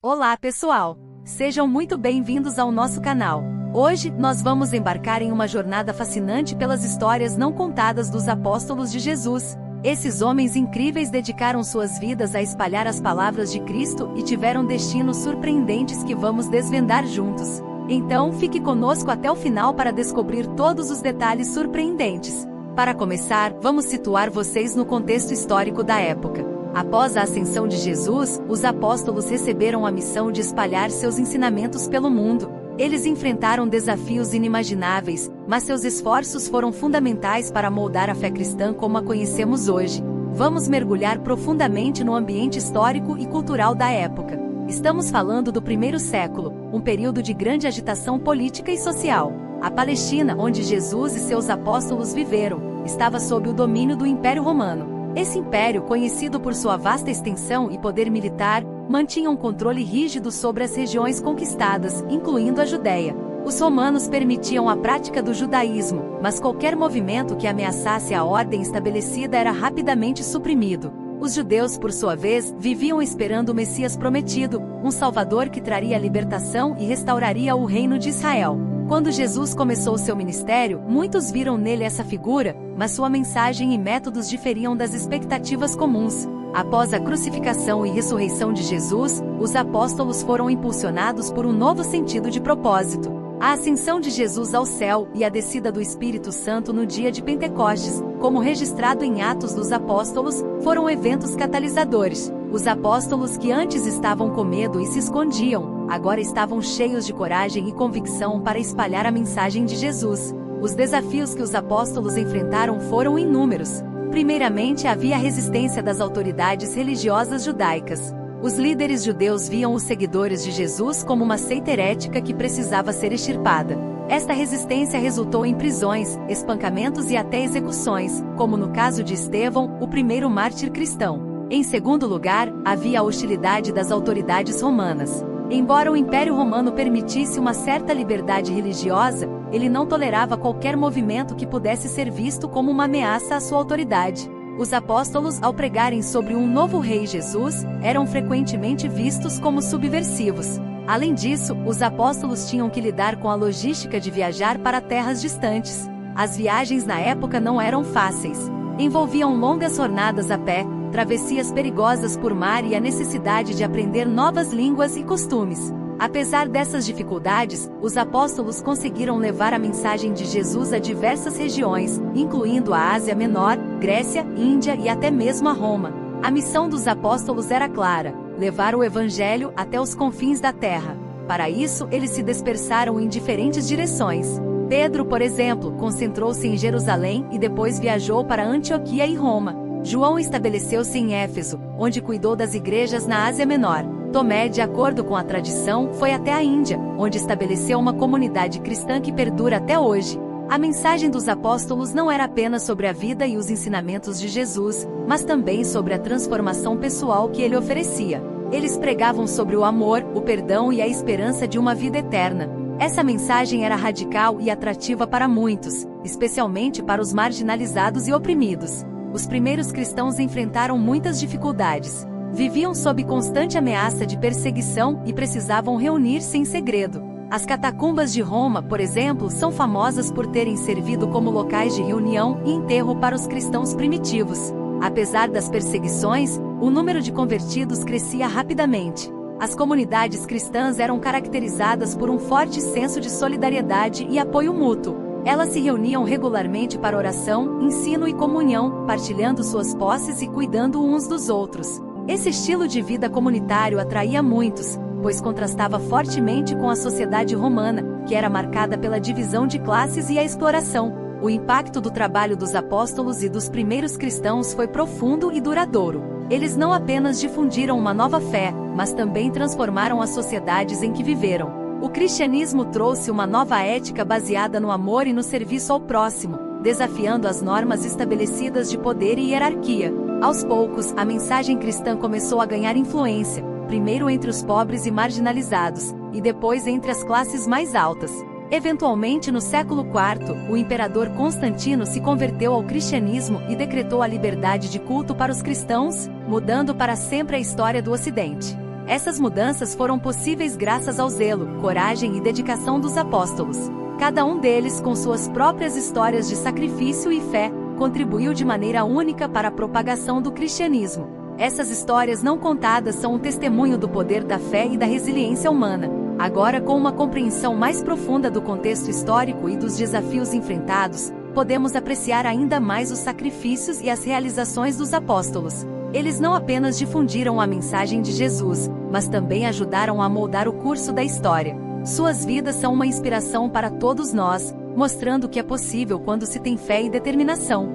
Olá pessoal! Sejam muito bem-vindos ao nosso canal. Hoje, nós vamos embarcar em uma jornada fascinante pelas histórias não contadas dos apóstolos de Jesus. Esses homens incríveis dedicaram suas vidas a espalhar as palavras de Cristo e tiveram destinos surpreendentes que vamos desvendar juntos. Então, fique conosco até o final para descobrir todos os detalhes surpreendentes. Para começar, vamos situar vocês no contexto histórico da época. Após a ascensão de Jesus, os apóstolos receberam a missão de espalhar seus ensinamentos pelo mundo. Eles enfrentaram desafios inimagináveis, mas seus esforços foram fundamentais para moldar a fé cristã como a conhecemos hoje. Vamos mergulhar profundamente no ambiente histórico e cultural da época. Estamos falando do primeiro século, um período de grande agitação política e social. A Palestina, onde Jesus e seus apóstolos viveram, estava sob o domínio do Império Romano. Esse império, conhecido por sua vasta extensão e poder militar, mantinha um controle rígido sobre as regiões conquistadas, incluindo a Judéia. Os romanos permitiam a prática do judaísmo, mas qualquer movimento que ameaçasse a ordem estabelecida era rapidamente suprimido. Os judeus, por sua vez, viviam esperando o Messias prometido, um Salvador que traria a libertação e restauraria o reino de Israel. Quando Jesus começou seu ministério, muitos viram nele essa figura, mas sua mensagem e métodos diferiam das expectativas comuns. Após a crucificação e ressurreição de Jesus, os apóstolos foram impulsionados por um novo sentido de propósito. A ascensão de Jesus ao céu e a descida do Espírito Santo no dia de Pentecostes, como registrado em Atos dos Apóstolos, foram eventos catalisadores. Os apóstolos que antes estavam com medo e se escondiam, agora estavam cheios de coragem e convicção para espalhar a mensagem de Jesus. Os desafios que os apóstolos enfrentaram foram inúmeros. Primeiramente, havia a resistência das autoridades religiosas judaicas. Os líderes judeus viam os seguidores de Jesus como uma seita herética que precisava ser extirpada. Esta resistência resultou em prisões, espancamentos e até execuções, como no caso de Estevão, o primeiro mártir cristão. Em segundo lugar, havia a hostilidade das autoridades romanas. Embora o Império Romano permitisse uma certa liberdade religiosa, ele não tolerava qualquer movimento que pudesse ser visto como uma ameaça à sua autoridade. Os apóstolos, ao pregarem sobre um novo rei Jesus, eram frequentemente vistos como subversivos. Além disso, os apóstolos tinham que lidar com a logística de viajar para terras distantes. As viagens na época não eram fáceis. Envolviam longas jornadas a pé, travessias perigosas por mar e a necessidade de aprender novas línguas e costumes. Apesar dessas dificuldades, os apóstolos conseguiram levar a mensagem de Jesus a diversas regiões, incluindo a Ásia Menor, Grécia, Índia e até mesmo a Roma. A missão dos apóstolos era clara: levar o evangelho até os confins da terra. Para isso, eles se dispersaram em diferentes direções. Pedro, por exemplo, concentrou-se em Jerusalém e depois viajou para Antioquia e Roma. João estabeleceu-se em Éfeso, onde cuidou das igrejas na Ásia Menor. Tomé, de acordo com a tradição, foi até a Índia, onde estabeleceu uma comunidade cristã que perdura até hoje. A mensagem dos apóstolos não era apenas sobre a vida e os ensinamentos de Jesus, mas também sobre a transformação pessoal que ele oferecia. Eles pregavam sobre o amor, o perdão e a esperança de uma vida eterna. Essa mensagem era radical e atrativa para muitos, especialmente para os marginalizados e oprimidos. Os primeiros cristãos enfrentaram muitas dificuldades. Viviam sob constante ameaça de perseguição e precisavam reunir-se em segredo. As catacumbas de Roma, por exemplo, são famosas por terem servido como locais de reunião e enterro para os cristãos primitivos. Apesar das perseguições, o número de convertidos crescia rapidamente. As comunidades cristãs eram caracterizadas por um forte senso de solidariedade e apoio mútuo. Elas se reuniam regularmente para oração, ensino e comunhão, partilhando suas posses e cuidando uns dos outros. Esse estilo de vida comunitário atraía muitos, pois contrastava fortemente com a sociedade romana, que era marcada pela divisão de classes e a exploração. O impacto do trabalho dos apóstolos e dos primeiros cristãos foi profundo e duradouro. Eles não apenas difundiram uma nova fé, mas também transformaram as sociedades em que viveram. O cristianismo trouxe uma nova ética baseada no amor e no serviço ao próximo, desafiando as normas estabelecidas de poder e hierarquia. Aos poucos, a mensagem cristã começou a ganhar influência, primeiro entre os pobres e marginalizados, e depois entre as classes mais altas. Eventualmente, no século IV, o imperador Constantino se converteu ao cristianismo e decretou a liberdade de culto para os cristãos, mudando para sempre a história do Ocidente. Essas mudanças foram possíveis graças ao zelo, coragem e dedicação dos apóstolos. Cada um deles, com suas próprias histórias de sacrifício e fé, contribuiu de maneira única para a propagação do cristianismo. Essas histórias não contadas são um testemunho do poder da fé e da resiliência humana. Agora, com uma compreensão mais profunda do contexto histórico e dos desafios enfrentados, podemos apreciar ainda mais os sacrifícios e as realizações dos apóstolos. Eles não apenas difundiram a mensagem de Jesus, mas também ajudaram a moldar o curso da história. Suas vidas são uma inspiração para todos nós, mostrando que é possível quando se tem fé e determinação.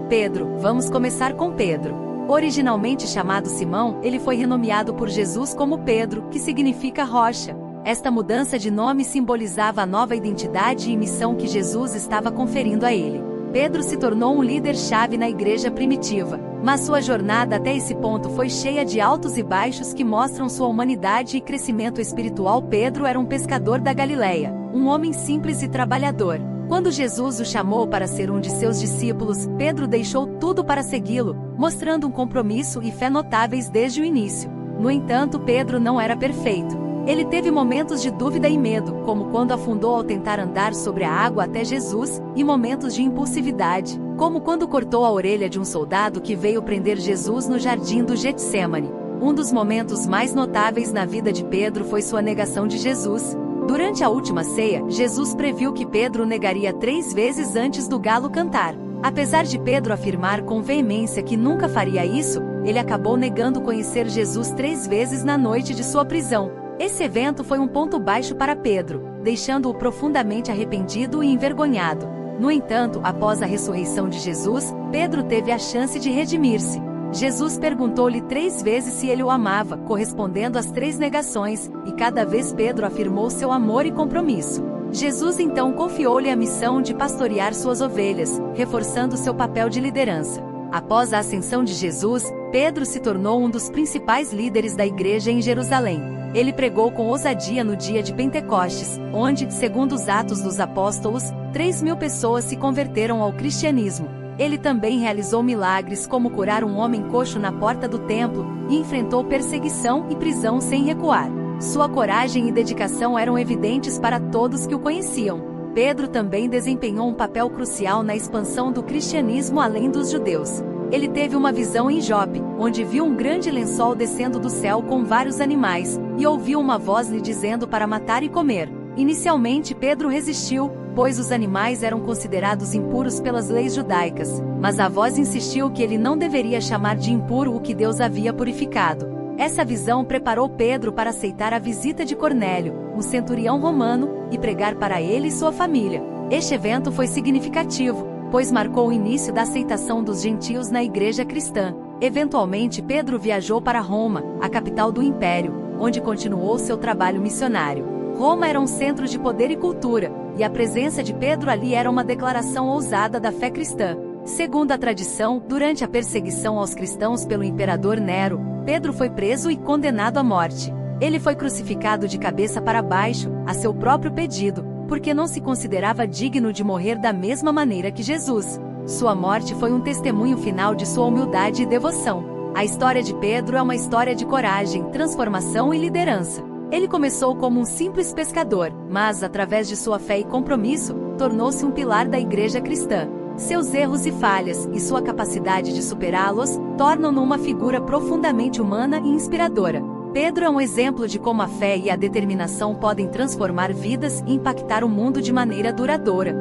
Pedro, vamos começar com Pedro. Originalmente chamado Simão, ele foi renomeado por Jesus como Pedro, que significa rocha. Esta mudança de nome simbolizava a nova identidade e missão que Jesus estava conferindo a ele. Pedro se tornou um líder-chave na igreja primitiva, mas sua jornada até esse ponto foi cheia de altos e baixos que mostram sua humanidade e crescimento espiritual. Pedro era um pescador da Galileia, um homem simples e trabalhador. Quando Jesus o chamou para ser um de seus discípulos, Pedro deixou tudo para segui-lo, mostrando um compromisso e fé notáveis desde o início. No entanto, Pedro não era perfeito. Ele teve momentos de dúvida e medo, como quando afundou ao tentar andar sobre a água até Jesus, e momentos de impulsividade, como quando cortou a orelha de um soldado que veio prender Jesus no jardim do Getsêmani. Um dos momentos mais notáveis na vida de Pedro foi sua negação de Jesus. Durante a última ceia, Jesus previu que Pedro o negaria 3 vezes antes do galo cantar. Apesar de Pedro afirmar com veemência que nunca faria isso, ele acabou negando conhecer Jesus 3 vezes na noite de sua prisão. Esse evento foi um ponto baixo para Pedro, deixando-o profundamente arrependido e envergonhado. No entanto, após a ressurreição de Jesus, Pedro teve a chance de redimir-se. Jesus perguntou-lhe 3 vezes se ele o amava, correspondendo às 3 negações, e cada vez Pedro afirmou seu amor e compromisso. Jesus então confiou-lhe a missão de pastorear suas ovelhas, reforçando seu papel de liderança. Após a ascensão de Jesus, Pedro se tornou um dos principais líderes da igreja em Jerusalém. Ele pregou com ousadia no dia de Pentecostes, onde, segundo os Atos dos Apóstolos, 3.000 pessoas se converteram ao cristianismo. Ele também realizou milagres como curar um homem coxo na porta do templo, e enfrentou perseguição e prisão sem recuar. Sua coragem e dedicação eram evidentes para todos que o conheciam. Pedro também desempenhou um papel crucial na expansão do cristianismo além dos judeus. Ele teve uma visão em Jope, onde viu um grande lençol descendo do céu com vários animais, e ouviu uma voz lhe dizendo para matar e comer. Inicialmente Pedro resistiu, pois os animais eram considerados impuros pelas leis judaicas, mas a voz insistiu que ele não deveria chamar de impuro o que Deus havia purificado. Essa visão preparou Pedro para aceitar a visita de Cornélio, um centurião romano, e pregar para ele e sua família. Este evento foi significativo, pois marcou o início da aceitação dos gentios na igreja cristã. Eventualmente Pedro viajou para Roma, a capital do império, onde continuou seu trabalho missionário. Roma era um centro de poder e cultura, e a presença de Pedro ali era uma declaração ousada da fé cristã. Segundo a tradição, durante a perseguição aos cristãos pelo imperador Nero, Pedro foi preso e condenado à morte. Ele foi crucificado de cabeça para baixo, a seu próprio pedido, porque não se considerava digno de morrer da mesma maneira que Jesus. Sua morte foi um testemunho final de sua humildade e devoção. A história de Pedro é uma história de coragem, transformação e liderança. Ele começou como um simples pescador, mas, através de sua fé e compromisso, tornou-se um pilar da igreja cristã. Seus erros e falhas, e sua capacidade de superá-los, tornam-no uma figura profundamente humana e inspiradora. Pedro é um exemplo de como a fé e a determinação podem transformar vidas e impactar o mundo de maneira duradoura.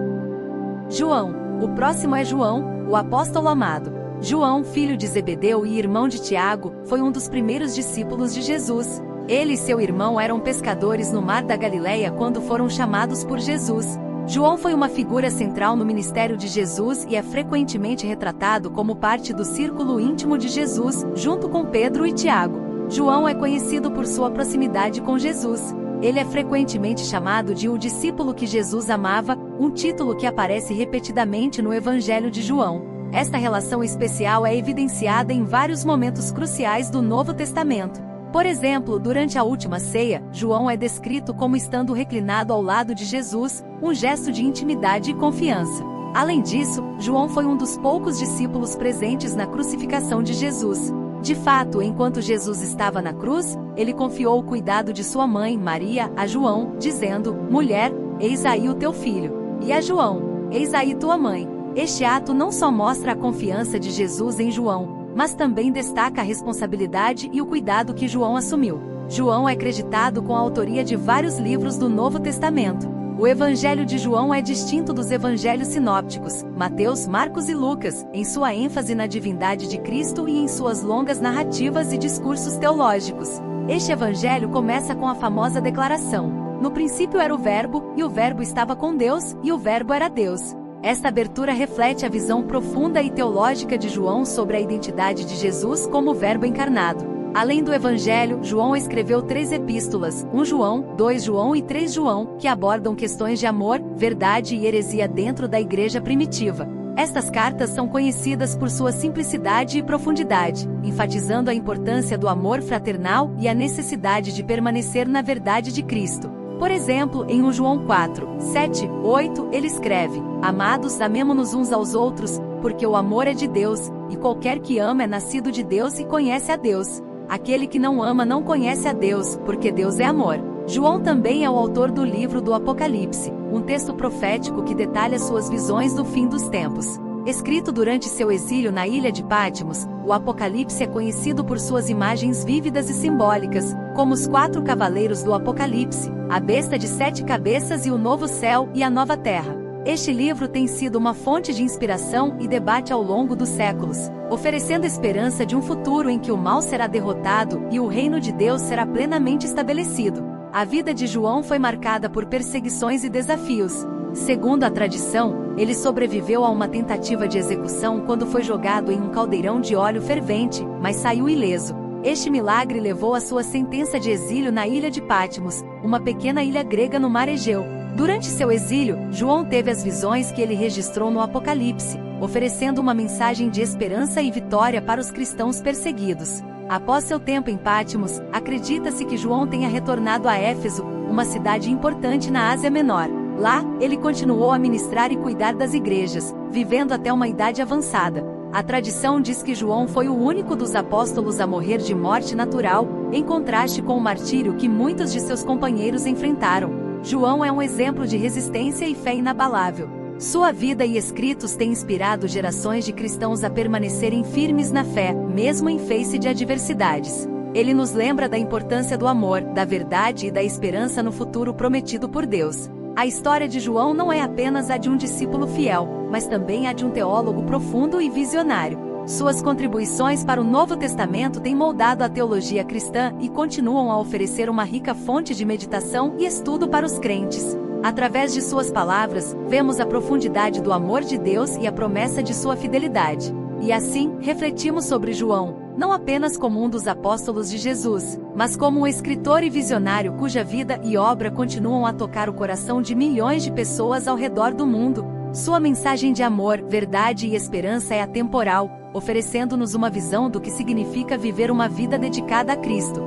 João. O próximo é João, o apóstolo amado. João, filho de Zebedeu e irmão de Tiago, foi um dos primeiros discípulos de Jesus. Ele e seu irmão eram pescadores no mar da Galileia quando foram chamados por Jesus. João foi uma figura central no ministério de Jesus e é frequentemente retratado como parte do círculo íntimo de Jesus, junto com Pedro e Tiago. João é conhecido por sua proximidade com Jesus. Ele é frequentemente chamado de o discípulo que Jesus amava, um título que aparece repetidamente no Evangelho de João. Esta relação especial é evidenciada em vários momentos cruciais do Novo Testamento. Por exemplo, durante a última ceia, João é descrito como estando reclinado ao lado de Jesus, um gesto de intimidade e confiança. Além disso, João foi um dos poucos discípulos presentes na crucificação de Jesus. De fato, enquanto Jesus estava na cruz, ele confiou o cuidado de sua mãe, Maria, a João, dizendo: Mulher, eis aí o teu filho. E a João: Eis aí tua mãe. Este ato não só mostra a confiança de Jesus em João, mas também destaca a responsabilidade e o cuidado que João assumiu. João é creditado com a autoria de vários livros do Novo Testamento. O Evangelho de João é distinto dos evangelhos sinópticos, Mateus, Marcos e Lucas, em sua ênfase na divindade de Cristo e em suas longas narrativas e discursos teológicos. Este evangelho começa com a famosa declaração: No princípio era o Verbo, e o Verbo estava com Deus, e o Verbo era Deus. Esta abertura reflete a visão profunda e teológica de João sobre a identidade de Jesus como Verbo encarnado. Além do Evangelho, João escreveu 3 epístolas, 1 João, 2 João e 3 João, que abordam questões de amor, verdade e heresia dentro da igreja primitiva. Estas cartas são conhecidas por sua simplicidade e profundidade, enfatizando a importância do amor fraternal e a necessidade de permanecer na verdade de Cristo. Por exemplo, em 1 João 4, 7, 8, ele escreve: Amados, amemo-nos uns aos outros, porque o amor é de Deus, e qualquer que ama é nascido de Deus e conhece a Deus. Aquele que não ama não conhece a Deus, porque Deus é amor. João também é o autor do livro do Apocalipse, um texto profético que detalha suas visões do fim dos tempos. Escrito durante seu exílio na ilha de Patmos, o Apocalipse é conhecido por suas imagens vívidas e simbólicas, como os 4 cavaleiros do Apocalipse, a besta de 7 cabeças e o novo céu e a nova terra. Este livro tem sido uma fonte de inspiração e debate ao longo dos séculos, oferecendo esperança de um futuro em que o mal será derrotado e o reino de Deus será plenamente estabelecido. A vida de João foi marcada por perseguições e desafios. Segundo a tradição, ele sobreviveu a uma tentativa de execução quando foi jogado em um caldeirão de óleo fervente, mas saiu ileso. Este milagre levou à sua sentença de exílio na ilha de Patmos, uma pequena ilha grega no mar Egeu. Durante seu exílio, João teve as visões que ele registrou no Apocalipse, oferecendo uma mensagem de esperança e vitória para os cristãos perseguidos. Após seu tempo em Patmos, acredita-se que João tenha retornado a Éfeso, uma cidade importante na Ásia Menor. Lá, ele continuou a ministrar e cuidar das igrejas, vivendo até uma idade avançada. A tradição diz que João foi o único dos apóstolos a morrer de morte natural, em contraste com o martírio que muitos de seus companheiros enfrentaram. João é um exemplo de resistência e fé inabalável. Sua vida e escritos têm inspirado gerações de cristãos a permanecerem firmes na fé, mesmo em face de adversidades. Ele nos lembra da importância do amor, da verdade e da esperança no futuro prometido por Deus. A história de João não é apenas a de um discípulo fiel, mas também a de um teólogo profundo e visionário. Suas contribuições para o Novo Testamento têm moldado a teologia cristã e continuam a oferecer uma rica fonte de meditação e estudo para os crentes. Através de suas palavras, vemos a profundidade do amor de Deus e a promessa de sua fidelidade. E assim, refletimos sobre João, não apenas como um dos apóstolos de Jesus, mas como um escritor e visionário cuja vida e obra continuam a tocar o coração de milhões de pessoas ao redor do mundo. Sua mensagem de amor, verdade e esperança é atemporal, oferecendo-nos uma visão do que significa viver uma vida dedicada a Cristo.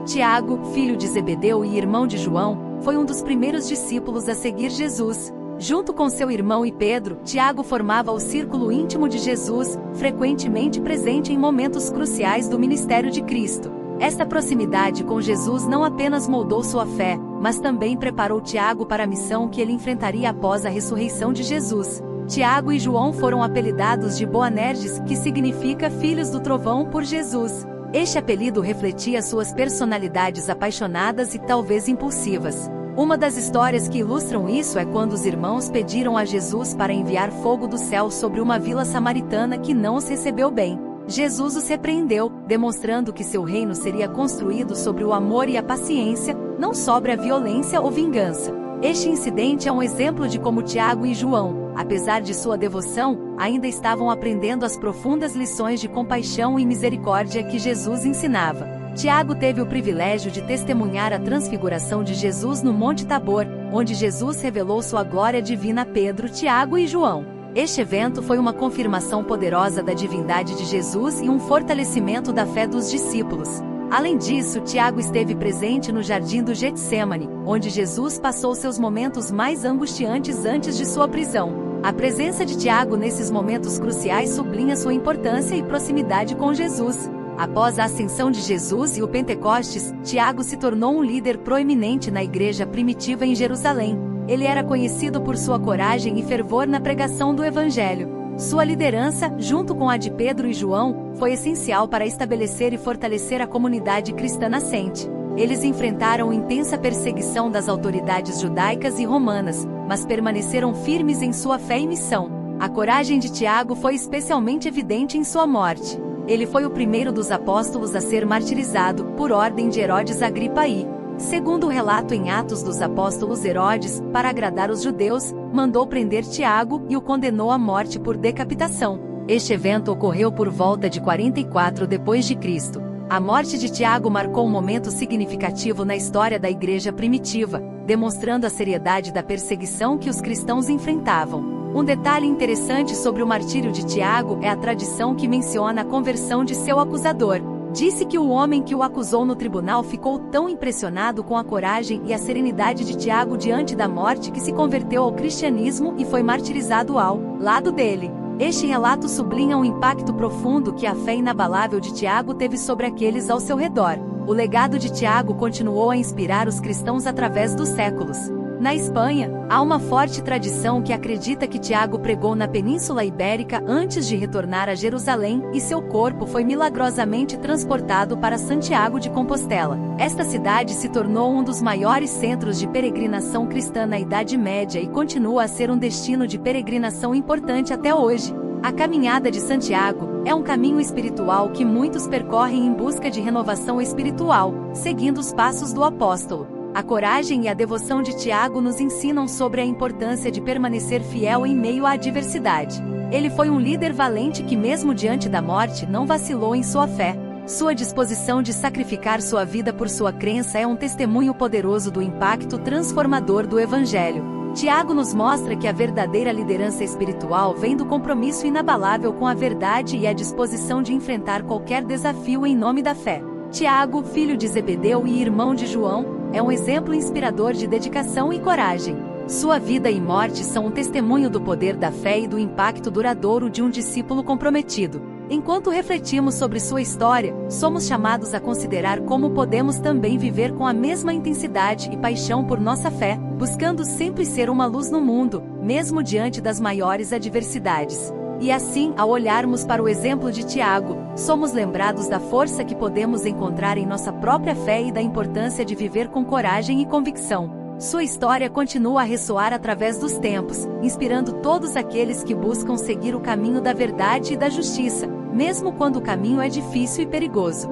Tiago, filho de Zebedeu e irmão de João, foi um dos primeiros discípulos a seguir Jesus. Junto com seu irmão e Pedro, Tiago formava o círculo íntimo de Jesus, frequentemente presente em momentos cruciais do ministério de Cristo. Esta proximidade com Jesus não apenas moldou sua fé, mas também preparou Tiago para a missão que ele enfrentaria após a ressurreição de Jesus. Tiago e João foram apelidados de Boanerges, que significa filhos do trovão, por Jesus. Este apelido refletia suas personalidades apaixonadas e talvez impulsivas. Uma das histórias que ilustram isso é quando os irmãos pediram a Jesus para enviar fogo do céu sobre uma vila samaritana que não os recebeu bem. Jesus os repreendeu, demonstrando que seu reino seria construído sobre o amor e a paciência, não sobre a violência ou vingança. Este incidente é um exemplo de como Tiago e João, apesar de sua devoção, ainda estavam aprendendo as profundas lições de compaixão e misericórdia que Jesus ensinava. Tiago teve o privilégio de testemunhar a transfiguração de Jesus no Monte Tabor, onde Jesus revelou sua glória divina a Pedro, Tiago e João. Este evento foi uma confirmação poderosa da divindade de Jesus e um fortalecimento da fé dos discípulos. Além disso, Tiago esteve presente no jardim do Getsêmani, onde Jesus passou seus momentos mais angustiantes antes de sua prisão. A presença de Tiago nesses momentos cruciais sublinha sua importância e proximidade com Jesus. Após a ascensão de Jesus e o Pentecostes, Tiago se tornou um líder proeminente na igreja primitiva em Jerusalém. Ele era conhecido por sua coragem e fervor na pregação do Evangelho. Sua liderança, junto com a de Pedro e João, foi essencial para estabelecer e fortalecer a comunidade cristã nascente. Eles enfrentaram intensa perseguição das autoridades judaicas e romanas, mas permaneceram firmes em sua fé e missão. A coragem de Tiago foi especialmente evidente em sua morte. Ele foi o primeiro dos apóstolos a ser martirizado, por ordem de Herodes Agripa I. Segundo o relato em Atos dos Apóstolos, Herodes, para agradar os judeus, mandou prender Tiago e o condenou à morte por decapitação. Este evento ocorreu por volta de 44 d.C. A morte de Tiago marcou um momento significativo na história da igreja primitiva, demonstrando a seriedade da perseguição que os cristãos enfrentavam. Um detalhe interessante sobre o martírio de Tiago é a tradição que menciona a conversão de seu acusador. Disse que o homem que o acusou no tribunal ficou tão impressionado com a coragem e a serenidade de Tiago diante da morte que se converteu ao cristianismo e foi martirizado ao lado dele. Este relato sublinha o impacto profundo que a fé inabalável de Tiago teve sobre aqueles ao seu redor. O legado de Tiago continuou a inspirar os cristãos através dos séculos. Na Espanha, há uma forte tradição que acredita que Tiago pregou na Península Ibérica antes de retornar a Jerusalém e seu corpo foi milagrosamente transportado para Santiago de Compostela. Esta cidade se tornou um dos maiores centros de peregrinação cristã na Idade Média e continua a ser um destino de peregrinação importante até hoje. A caminhada de Santiago é um caminho espiritual que muitos percorrem em busca de renovação espiritual, seguindo os passos do apóstolo. A coragem e a devoção de Tiago nos ensinam sobre a importância de permanecer fiel em meio à adversidade. Ele foi um líder valente que, mesmo diante da morte, não vacilou em sua fé. Sua disposição de sacrificar sua vida por sua crença é um testemunho poderoso do impacto transformador do Evangelho. Tiago nos mostra que a verdadeira liderança espiritual vem do compromisso inabalável com a verdade e a disposição de enfrentar qualquer desafio em nome da fé. Tiago, filho de Zebedeu e irmão de João, é um exemplo inspirador de dedicação e coragem. Sua vida e morte são um testemunho do poder da fé e do impacto duradouro de um discípulo comprometido. Enquanto refletimos sobre sua história, somos chamados a considerar como podemos também viver com a mesma intensidade e paixão por nossa fé, buscando sempre ser uma luz no mundo, mesmo diante das maiores adversidades. E assim, ao olharmos para o exemplo de Tiago, somos lembrados da força que podemos encontrar em nossa própria fé e da importância de viver com coragem e convicção. Sua história continua a ressoar através dos tempos, inspirando todos aqueles que buscam seguir o caminho da verdade e da justiça, mesmo quando o caminho é difícil e perigoso.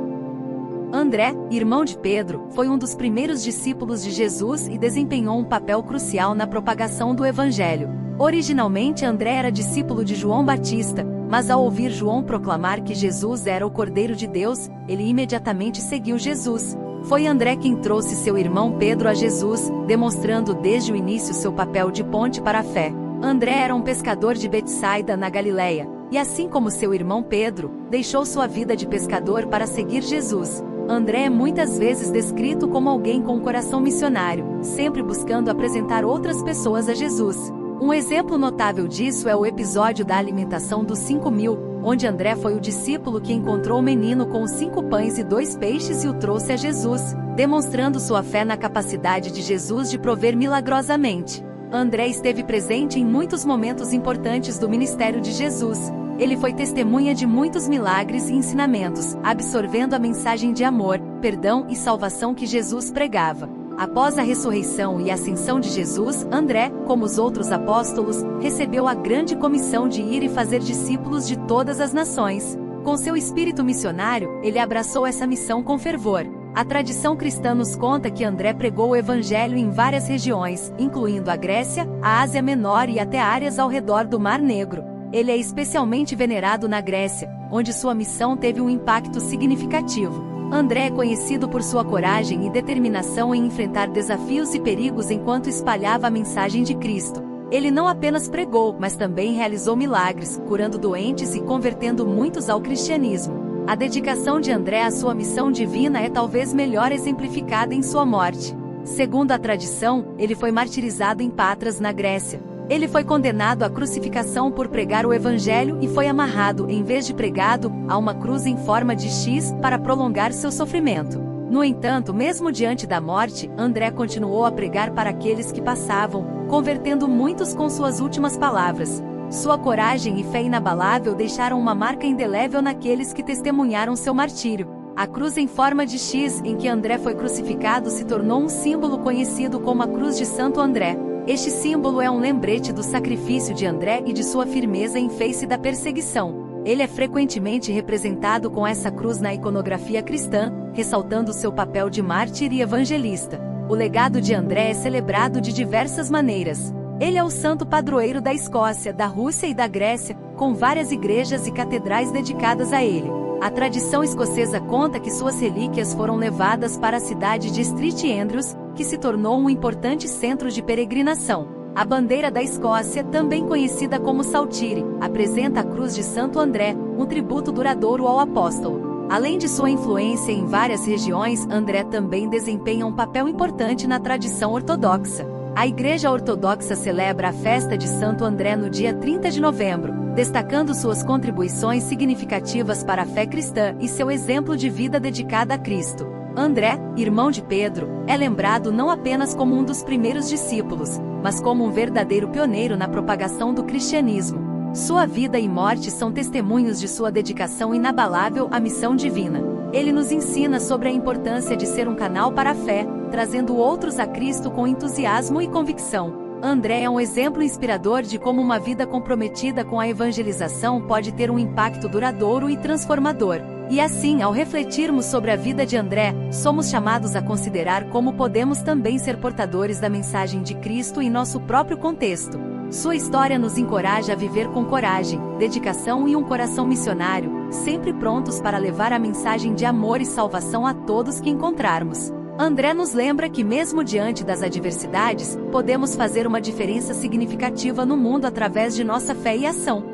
André, irmão de Pedro, foi um dos primeiros discípulos de Jesus e desempenhou um papel crucial na propagação do Evangelho. Originalmente André era discípulo de João Batista, mas ao ouvir João proclamar que Jesus era o Cordeiro de Deus, ele imediatamente seguiu Jesus. Foi André quem trouxe seu irmão Pedro a Jesus, demonstrando desde o início seu papel de ponte para a fé. André era um pescador de Betsaida, na Galileia, e assim como seu irmão Pedro, deixou sua vida de pescador para seguir Jesus. André é muitas vezes descrito como alguém com um coração missionário, sempre buscando apresentar outras pessoas a Jesus. Um exemplo notável disso é o episódio da alimentação dos 5.000, onde André foi o discípulo que encontrou o menino com os 5 pães e 2 peixes e o trouxe a Jesus, demonstrando sua fé na capacidade de Jesus de prover milagrosamente. André esteve presente em muitos momentos importantes do ministério de Jesus. Ele foi testemunha de muitos milagres e ensinamentos, absorvendo a mensagem de amor, perdão e salvação que Jesus pregava. Após a ressurreição e ascensão de Jesus, André, como os outros apóstolos, recebeu a grande comissão de ir e fazer discípulos de todas as nações. Com seu espírito missionário, ele abraçou essa missão com fervor. A tradição cristã nos conta que André pregou o Evangelho em várias regiões, incluindo a Grécia, a Ásia Menor e até áreas ao redor do Mar Negro. Ele é especialmente venerado na Grécia, onde sua missão teve um impacto significativo. André é conhecido por sua coragem e determinação em enfrentar desafios e perigos enquanto espalhava a mensagem de Cristo. Ele não apenas pregou, mas também realizou milagres, curando doentes e convertendo muitos ao cristianismo. A dedicação de André à sua missão divina é talvez melhor exemplificada em sua morte. Segundo a tradição, ele foi martirizado em Patras, na Grécia. Ele foi condenado à crucificação por pregar o evangelho e foi amarrado, em vez de pregado, a uma cruz em forma de X para prolongar seu sofrimento. No entanto, mesmo diante da morte, André continuou a pregar para aqueles que passavam, convertendo muitos com suas últimas palavras. Sua coragem e fé inabalável deixaram uma marca indelével naqueles que testemunharam seu martírio. A cruz em forma de X em que André foi crucificado se tornou um símbolo conhecido como a Cruz de Santo André. Este símbolo é um lembrete do sacrifício de André e de sua firmeza em face da perseguição. Ele é frequentemente representado com essa cruz na iconografia cristã, ressaltando seu papel de mártir e evangelista. O legado de André é celebrado de diversas maneiras. Ele é o santo padroeiro da Escócia, da Rússia e da Grécia, com várias igrejas e catedrais dedicadas a ele. A tradição escocesa conta que suas relíquias foram levadas para a cidade de St Andrews, que se tornou um importante centro de peregrinação. A bandeira da Escócia, também conhecida como saltire, apresenta a cruz de Santo André, um tributo duradouro ao apóstolo. Além de sua influência em várias regiões, André também desempenha um papel importante na tradição ortodoxa. A Igreja Ortodoxa celebra a festa de Santo André no dia 30 de novembro, destacando suas contribuições significativas para a fé cristã e seu exemplo de vida dedicada a Cristo. André, irmão de Pedro, é lembrado não apenas como um dos primeiros discípulos, mas como um verdadeiro pioneiro na propagação do cristianismo. Sua vida e morte são testemunhos de sua dedicação inabalável à missão divina. Ele nos ensina sobre a importância de ser um canal para a fé, trazendo outros a Cristo com entusiasmo e convicção. André é um exemplo inspirador de como uma vida comprometida com a evangelização pode ter um impacto duradouro e transformador. E assim, ao refletirmos sobre a vida de André, somos chamados a considerar como podemos também ser portadores da mensagem de Cristo em nosso próprio contexto. Sua história nos encoraja a viver com coragem, dedicação e um coração missionário, sempre prontos para levar a mensagem de amor e salvação a todos que encontrarmos. André nos lembra que mesmo diante das adversidades, podemos fazer uma diferença significativa no mundo através de nossa fé e ação.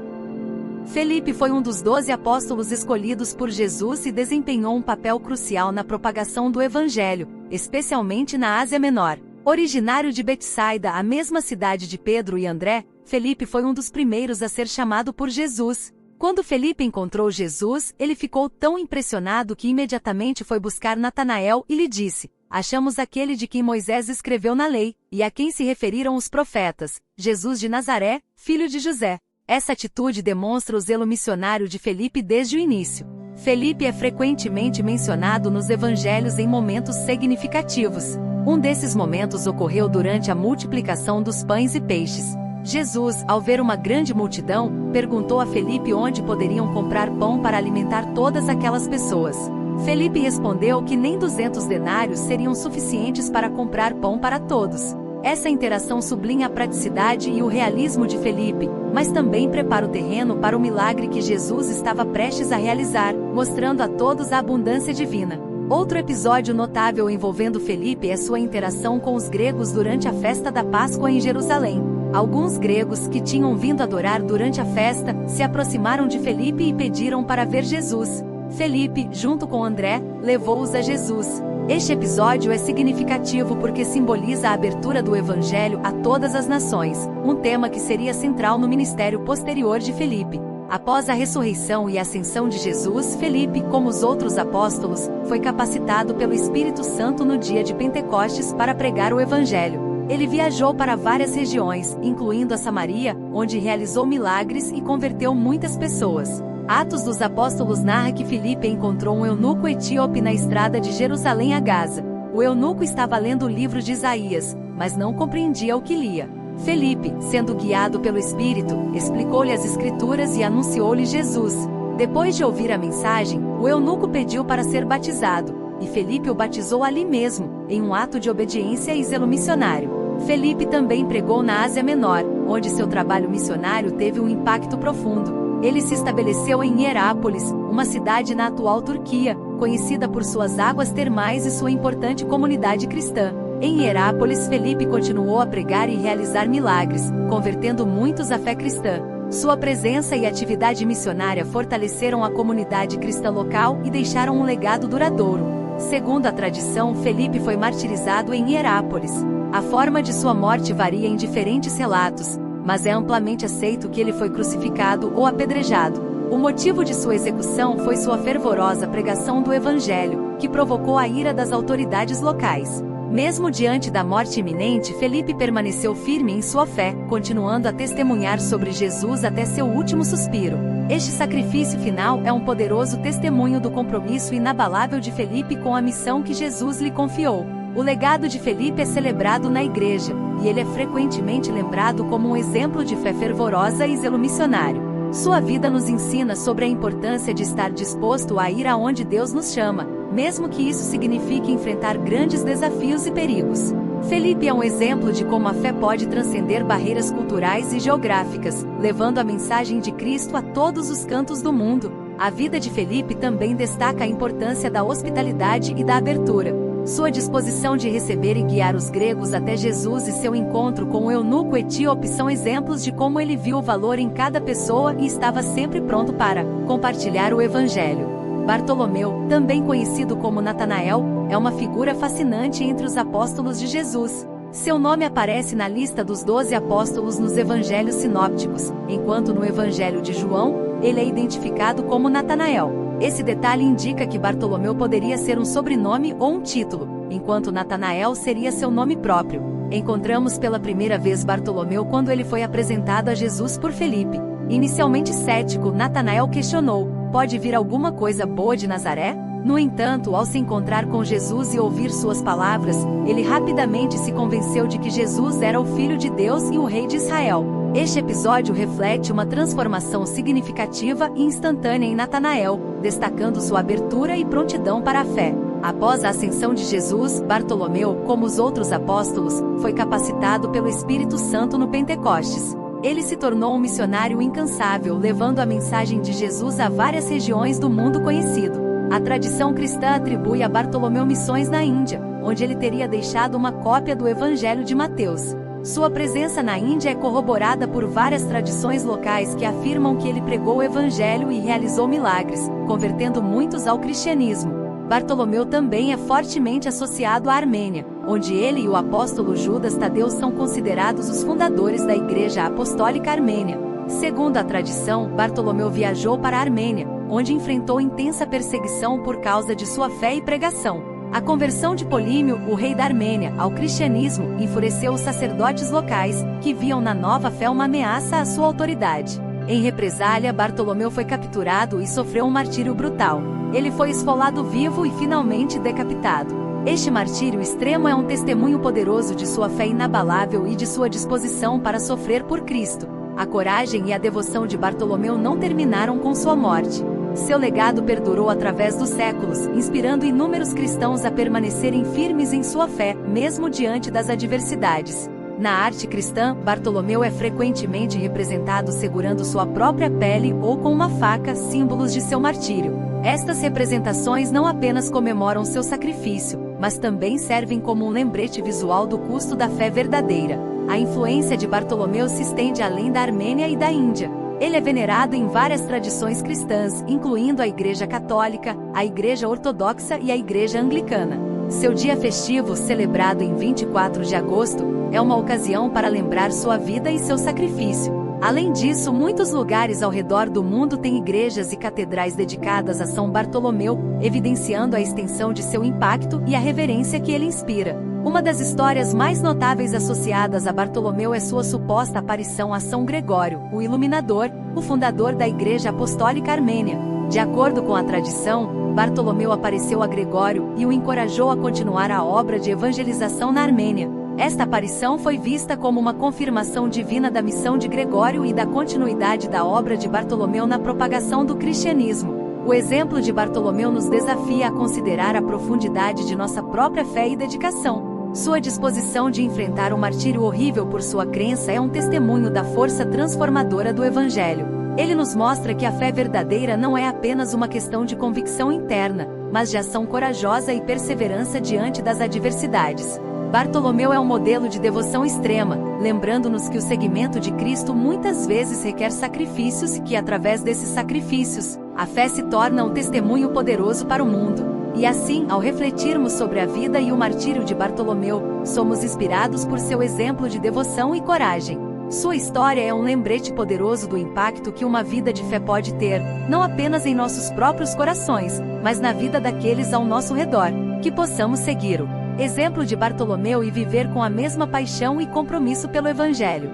Felipe foi um dos 12 apóstolos escolhidos por Jesus e desempenhou um papel crucial na propagação do Evangelho, especialmente na Ásia Menor. Originário de Betsaida, a mesma cidade de Pedro e André, Felipe foi um dos primeiros a ser chamado por Jesus. Quando Felipe encontrou Jesus, ele ficou tão impressionado que imediatamente foi buscar Natanael e lhe disse: "Achamos aquele de quem Moisés escreveu na lei, e a quem se referiram os profetas, Jesus de Nazaré, filho de José." Essa atitude demonstra o zelo missionário de Felipe desde o início. Felipe é frequentemente mencionado nos evangelhos em momentos significativos. Um desses momentos ocorreu durante a multiplicação dos pães e peixes. Jesus, ao ver uma grande multidão, perguntou a Felipe onde poderiam comprar pão para alimentar todas aquelas pessoas. Felipe respondeu que nem 200 denários seriam suficientes para comprar pão para todos. Essa interação sublinha a praticidade e o realismo de Felipe, mas também prepara o terreno para o milagre que Jesus estava prestes a realizar, mostrando a todos a abundância divina. Outro episódio notável envolvendo Felipe é sua interação com os gregos durante a festa da Páscoa em Jerusalém. Alguns gregos que tinham vindo adorar durante a festa, se aproximaram de Felipe e pediram para ver Jesus. Felipe, junto com André, levou-os a Jesus. Este episódio é significativo porque simboliza a abertura do Evangelho a todas as nações, um tema que seria central no ministério posterior de Felipe. Após a ressurreição e ascensão de Jesus, Felipe, como os outros apóstolos, foi capacitado pelo Espírito Santo no dia de Pentecostes para pregar o Evangelho. Ele viajou para várias regiões, incluindo a Samaria, onde realizou milagres e converteu muitas pessoas. Atos dos Apóstolos narra que Felipe encontrou um eunuco etíope na estrada de Jerusalém a Gaza. O eunuco estava lendo o livro de Isaías, mas não compreendia o que lia. Felipe, sendo guiado pelo Espírito, explicou-lhe as Escrituras e anunciou-lhe Jesus. Depois de ouvir a mensagem, o eunuco pediu para ser batizado, e Felipe o batizou ali mesmo, em um ato de obediência e zelo missionário. Felipe também pregou na Ásia Menor, onde seu trabalho missionário teve um impacto profundo. Ele se estabeleceu em Hierápolis, uma cidade na atual Turquia, conhecida por suas águas termais e sua importante comunidade cristã. Em Hierápolis, Felipe continuou a pregar e realizar milagres, convertendo muitos à fé cristã. Sua presença e atividade missionária fortaleceram a comunidade cristã local e deixaram um legado duradouro. Segundo a tradição, Felipe foi martirizado em Hierápolis. A forma de sua morte varia em diferentes relatos, mas é amplamente aceito que ele foi crucificado ou apedrejado. O motivo de sua execução foi sua fervorosa pregação do Evangelho, que provocou a ira das autoridades locais. Mesmo diante da morte iminente, Felipe permaneceu firme em sua fé, continuando a testemunhar sobre Jesus até seu último suspiro. Este sacrifício final é um poderoso testemunho do compromisso inabalável de Felipe com a missão que Jesus lhe confiou. O legado de Felipe é celebrado na igreja, e ele é frequentemente lembrado como um exemplo de fé fervorosa e zelo missionário. Sua vida nos ensina sobre a importância de estar disposto a ir aonde Deus nos chama, mesmo que isso signifique enfrentar grandes desafios e perigos. Felipe é um exemplo de como a fé pode transcender barreiras culturais e geográficas, levando a mensagem de Cristo a todos os cantos do mundo. A vida de Felipe também destaca a importância da hospitalidade e da abertura. Sua disposição de receber e guiar os gregos até Jesus e seu encontro com o eunuco etíope são exemplos de como ele viu o valor em cada pessoa e estava sempre pronto para compartilhar o Evangelho. Bartolomeu, também conhecido como Natanael, é uma figura fascinante entre os apóstolos de Jesus. Seu nome aparece na lista dos 12 apóstolos nos evangelhos sinópticos, enquanto no evangelho de João, ele é identificado como Natanael. Esse detalhe indica que Bartolomeu poderia ser um sobrenome ou um título, enquanto Natanael seria seu nome próprio. Encontramos pela primeira vez Bartolomeu quando ele foi apresentado a Jesus por Felipe. Inicialmente cético, Natanael questionou: pode vir alguma coisa boa de Nazaré? No entanto, ao se encontrar com Jesus e ouvir suas palavras, ele rapidamente se convenceu de que Jesus era o Filho de Deus e o Rei de Israel. Este episódio reflete uma transformação significativa e instantânea em Natanael, destacando sua abertura e prontidão para a fé. Após a ascensão de Jesus, Bartolomeu, como os outros apóstolos, foi capacitado pelo Espírito Santo no Pentecostes. Ele se tornou um missionário incansável, levando a mensagem de Jesus a várias regiões do mundo conhecido. A tradição cristã atribui a Bartolomeu missões na Índia, onde ele teria deixado uma cópia do Evangelho de Mateus. Sua presença na Índia é corroborada por várias tradições locais que afirmam que ele pregou o Evangelho e realizou milagres, convertendo muitos ao cristianismo. Bartolomeu também é fortemente associado à Armênia, onde ele e o apóstolo Judas Tadeu são considerados os fundadores da Igreja Apostólica Armênia. Segundo a tradição, Bartolomeu viajou para a Armênia, onde enfrentou intensa perseguição por causa de sua fé e pregação. A conversão de Polímio, o rei da Armênia, ao cristianismo, enfureceu os sacerdotes locais, que viam na nova fé uma ameaça à sua autoridade. Em represália, Bartolomeu foi capturado e sofreu um martírio brutal. Ele foi esfolado vivo e finalmente decapitado. Este martírio extremo é um testemunho poderoso de sua fé inabalável e de sua disposição para sofrer por Cristo. A coragem e a devoção de Bartolomeu não terminaram com sua morte. Seu legado perdurou através dos séculos, inspirando inúmeros cristãos a permanecerem firmes em sua fé, mesmo diante das adversidades. Na arte cristã, Bartolomeu é frequentemente representado segurando sua própria pele ou com uma faca, símbolos de seu martírio. Estas representações não apenas comemoram seu sacrifício, mas também servem como um lembrete visual do custo da fé verdadeira. A influência de Bartolomeu se estende além da Armênia e da Índia. Ele é venerado em várias tradições cristãs, incluindo a Igreja Católica, a Igreja Ortodoxa e a Igreja Anglicana. Seu dia festivo, celebrado em 24 de agosto, é uma ocasião para lembrar sua vida e seu sacrifício. Além disso, muitos lugares ao redor do mundo têm igrejas e catedrais dedicadas a São Bartolomeu, evidenciando a extensão de seu impacto e a reverência que ele inspira. Uma das histórias mais notáveis associadas a Bartolomeu é sua suposta aparição a São Gregório, o Iluminador, o fundador da Igreja Apostólica Armênia. De acordo com a tradição, Bartolomeu apareceu a Gregório e o encorajou a continuar a obra de evangelização na Armênia. Esta aparição foi vista como uma confirmação divina da missão de Gregório e da continuidade da obra de Bartolomeu na propagação do cristianismo. O exemplo de Bartolomeu nos desafia a considerar a profundidade de nossa própria fé e dedicação. Sua disposição de enfrentar um martírio horrível por sua crença é um testemunho da força transformadora do Evangelho. Ele nos mostra que a fé verdadeira não é apenas uma questão de convicção interna, mas de ação corajosa e perseverança diante das adversidades. Bartolomeu é um modelo de devoção extrema, lembrando-nos que o seguimento de Cristo muitas vezes requer sacrifícios e que, através desses sacrifícios, a fé se torna um testemunho poderoso para o mundo. E assim, ao refletirmos sobre a vida e o martírio de Bartolomeu, somos inspirados por seu exemplo de devoção e coragem. Sua história é um lembrete poderoso do impacto que uma vida de fé pode ter, não apenas em nossos próprios corações, mas na vida daqueles ao nosso redor, que possamos segui-lo. Exemplo de Bartolomeu e viver com a mesma paixão e compromisso pelo Evangelho.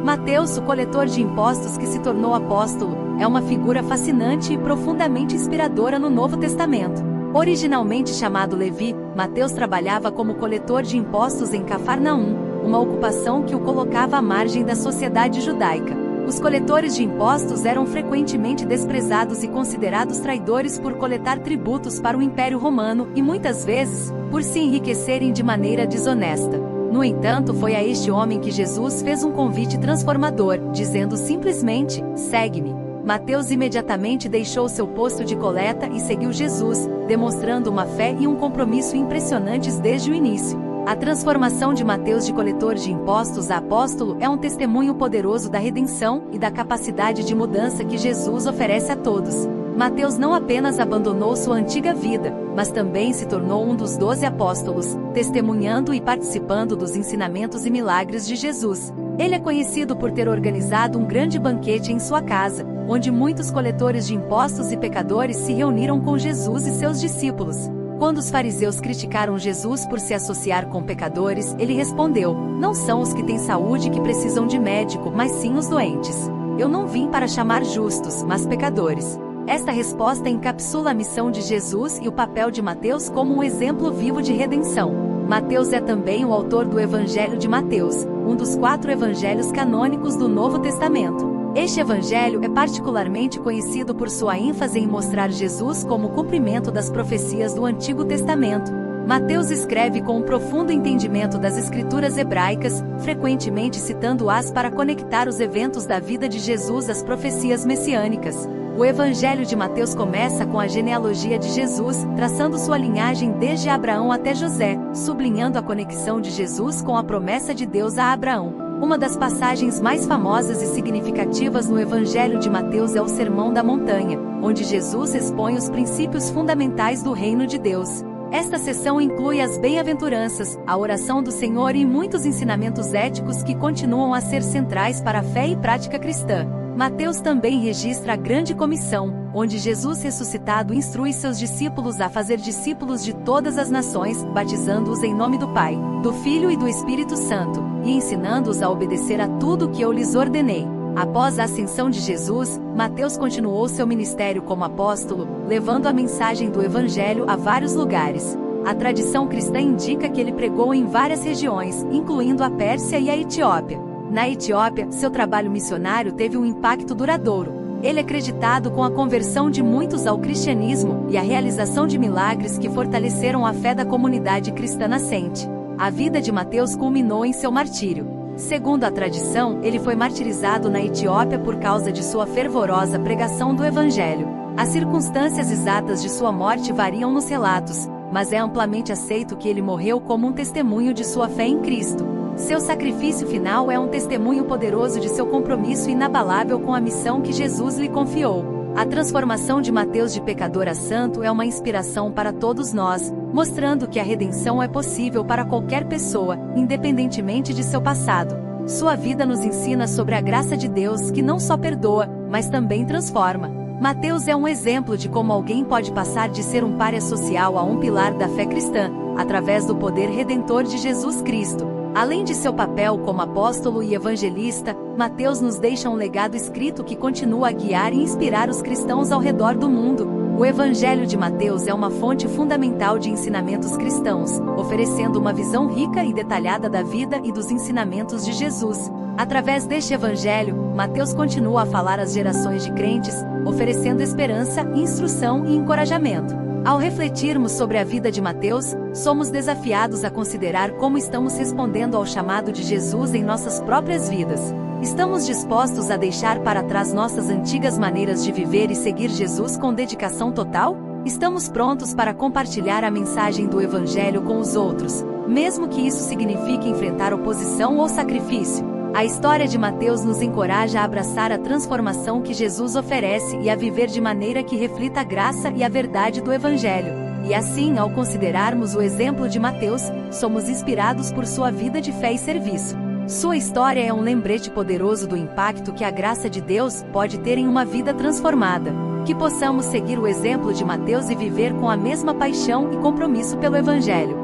Mateus, o coletor de impostos que se tornou apóstolo, é uma figura fascinante e profundamente inspiradora no Novo Testamento. Originalmente chamado Levi, Mateus trabalhava como coletor de impostos em Cafarnaum, uma ocupação que o colocava à margem da sociedade judaica. Os coletores de impostos eram frequentemente desprezados e considerados traidores por coletar tributos para o Império Romano e muitas vezes, por se enriquecerem de maneira desonesta. No entanto, foi a este homem que Jesus fez um convite transformador, dizendo simplesmente: segue-me. Mateus imediatamente deixou seu posto de coleta e seguiu Jesus, demonstrando uma fé e um compromisso impressionantes desde o início. A transformação de Mateus de coletor de impostos a apóstolo é um testemunho poderoso da redenção e da capacidade de mudança que Jesus oferece a todos. Mateus não apenas abandonou sua antiga vida, mas também se tornou um dos 12 apóstolos, testemunhando e participando dos ensinamentos e milagres de Jesus. Ele é conhecido por ter organizado um grande banquete em sua casa, onde muitos coletores de impostos e pecadores se reuniram com Jesus e seus discípulos. Quando os fariseus criticaram Jesus por se associar com pecadores, ele respondeu: não são os que têm saúde que precisam de médico, mas sim os doentes. Eu não vim para chamar justos, mas pecadores. Esta resposta encapsula a missão de Jesus e o papel de Mateus como um exemplo vivo de redenção. Mateus é também o autor do Evangelho de Mateus, um dos 4 evangelhos canônicos do Novo Testamento. Este evangelho é particularmente conhecido por sua ênfase em mostrar Jesus como o cumprimento das profecias do Antigo Testamento. Mateus escreve com um profundo entendimento das escrituras hebraicas, frequentemente citando-as para conectar os eventos da vida de Jesus às profecias messiânicas. O Evangelho de Mateus começa com a genealogia de Jesus, traçando sua linhagem desde Abraão até José, sublinhando a conexão de Jesus com a promessa de Deus a Abraão. Uma das passagens mais famosas e significativas no Evangelho de Mateus é o Sermão da Montanha, onde Jesus expõe os princípios fundamentais do reino de Deus. Esta seção inclui as bem-aventuranças, a oração do Senhor e muitos ensinamentos éticos que continuam a ser centrais para a fé e prática cristã. Mateus também registra a Grande Comissão, onde Jesus ressuscitado instrui seus discípulos a fazer discípulos de todas as nações, batizando-os em nome do Pai, do Filho e do Espírito Santo, e ensinando-os a obedecer a tudo o que eu lhes ordenei. Após a ascensão de Jesus, Mateus continuou seu ministério como apóstolo, levando a mensagem do Evangelho a vários lugares. A tradição cristã indica que ele pregou em várias regiões, incluindo a Pérsia e a Etiópia. Na Etiópia, seu trabalho missionário teve um impacto duradouro. Ele é creditado com a conversão de muitos ao cristianismo e a realização de milagres que fortaleceram a fé da comunidade cristã nascente. A vida de Mateus culminou em seu martírio. Segundo a tradição, ele foi martirizado na Etiópia por causa de sua fervorosa pregação do Evangelho. As circunstâncias exatas de sua morte variam nos relatos, mas é amplamente aceito que ele morreu como um testemunho de sua fé em Cristo. Seu sacrifício final é um testemunho poderoso de seu compromisso inabalável com a missão que Jesus lhe confiou. A transformação de Mateus de pecador a santo é uma inspiração para todos nós, mostrando que a redenção é possível para qualquer pessoa, independentemente de seu passado. Sua vida nos ensina sobre a graça de Deus que não só perdoa, mas também transforma. Mateus é um exemplo de como alguém pode passar de ser um pária social a um pilar da fé cristã, através do poder redentor de Jesus Cristo. Além de seu papel como apóstolo e evangelista, Mateus nos deixa um legado escrito que continua a guiar e inspirar os cristãos ao redor do mundo. O Evangelho de Mateus é uma fonte fundamental de ensinamentos cristãos, oferecendo uma visão rica e detalhada da vida e dos ensinamentos de Jesus. Através deste Evangelho, Mateus continua a falar às gerações de crentes, oferecendo esperança, instrução e encorajamento. Ao refletirmos sobre a vida de Mateus, somos desafiados a considerar como estamos respondendo ao chamado de Jesus em nossas próprias vidas. Estamos dispostos a deixar para trás nossas antigas maneiras de viver e seguir Jesus com dedicação total? Estamos prontos para compartilhar a mensagem do Evangelho com os outros, mesmo que isso signifique enfrentar oposição ou sacrifício? A história de Mateus nos encoraja a abraçar a transformação que Jesus oferece e a viver de maneira que reflita a graça e a verdade do Evangelho. E assim, ao considerarmos o exemplo de Mateus, somos inspirados por sua vida de fé e serviço. Sua história é um lembrete poderoso do impacto que a graça de Deus pode ter em uma vida transformada. Que possamos seguir o exemplo de Mateus e viver com a mesma paixão e compromisso pelo Evangelho.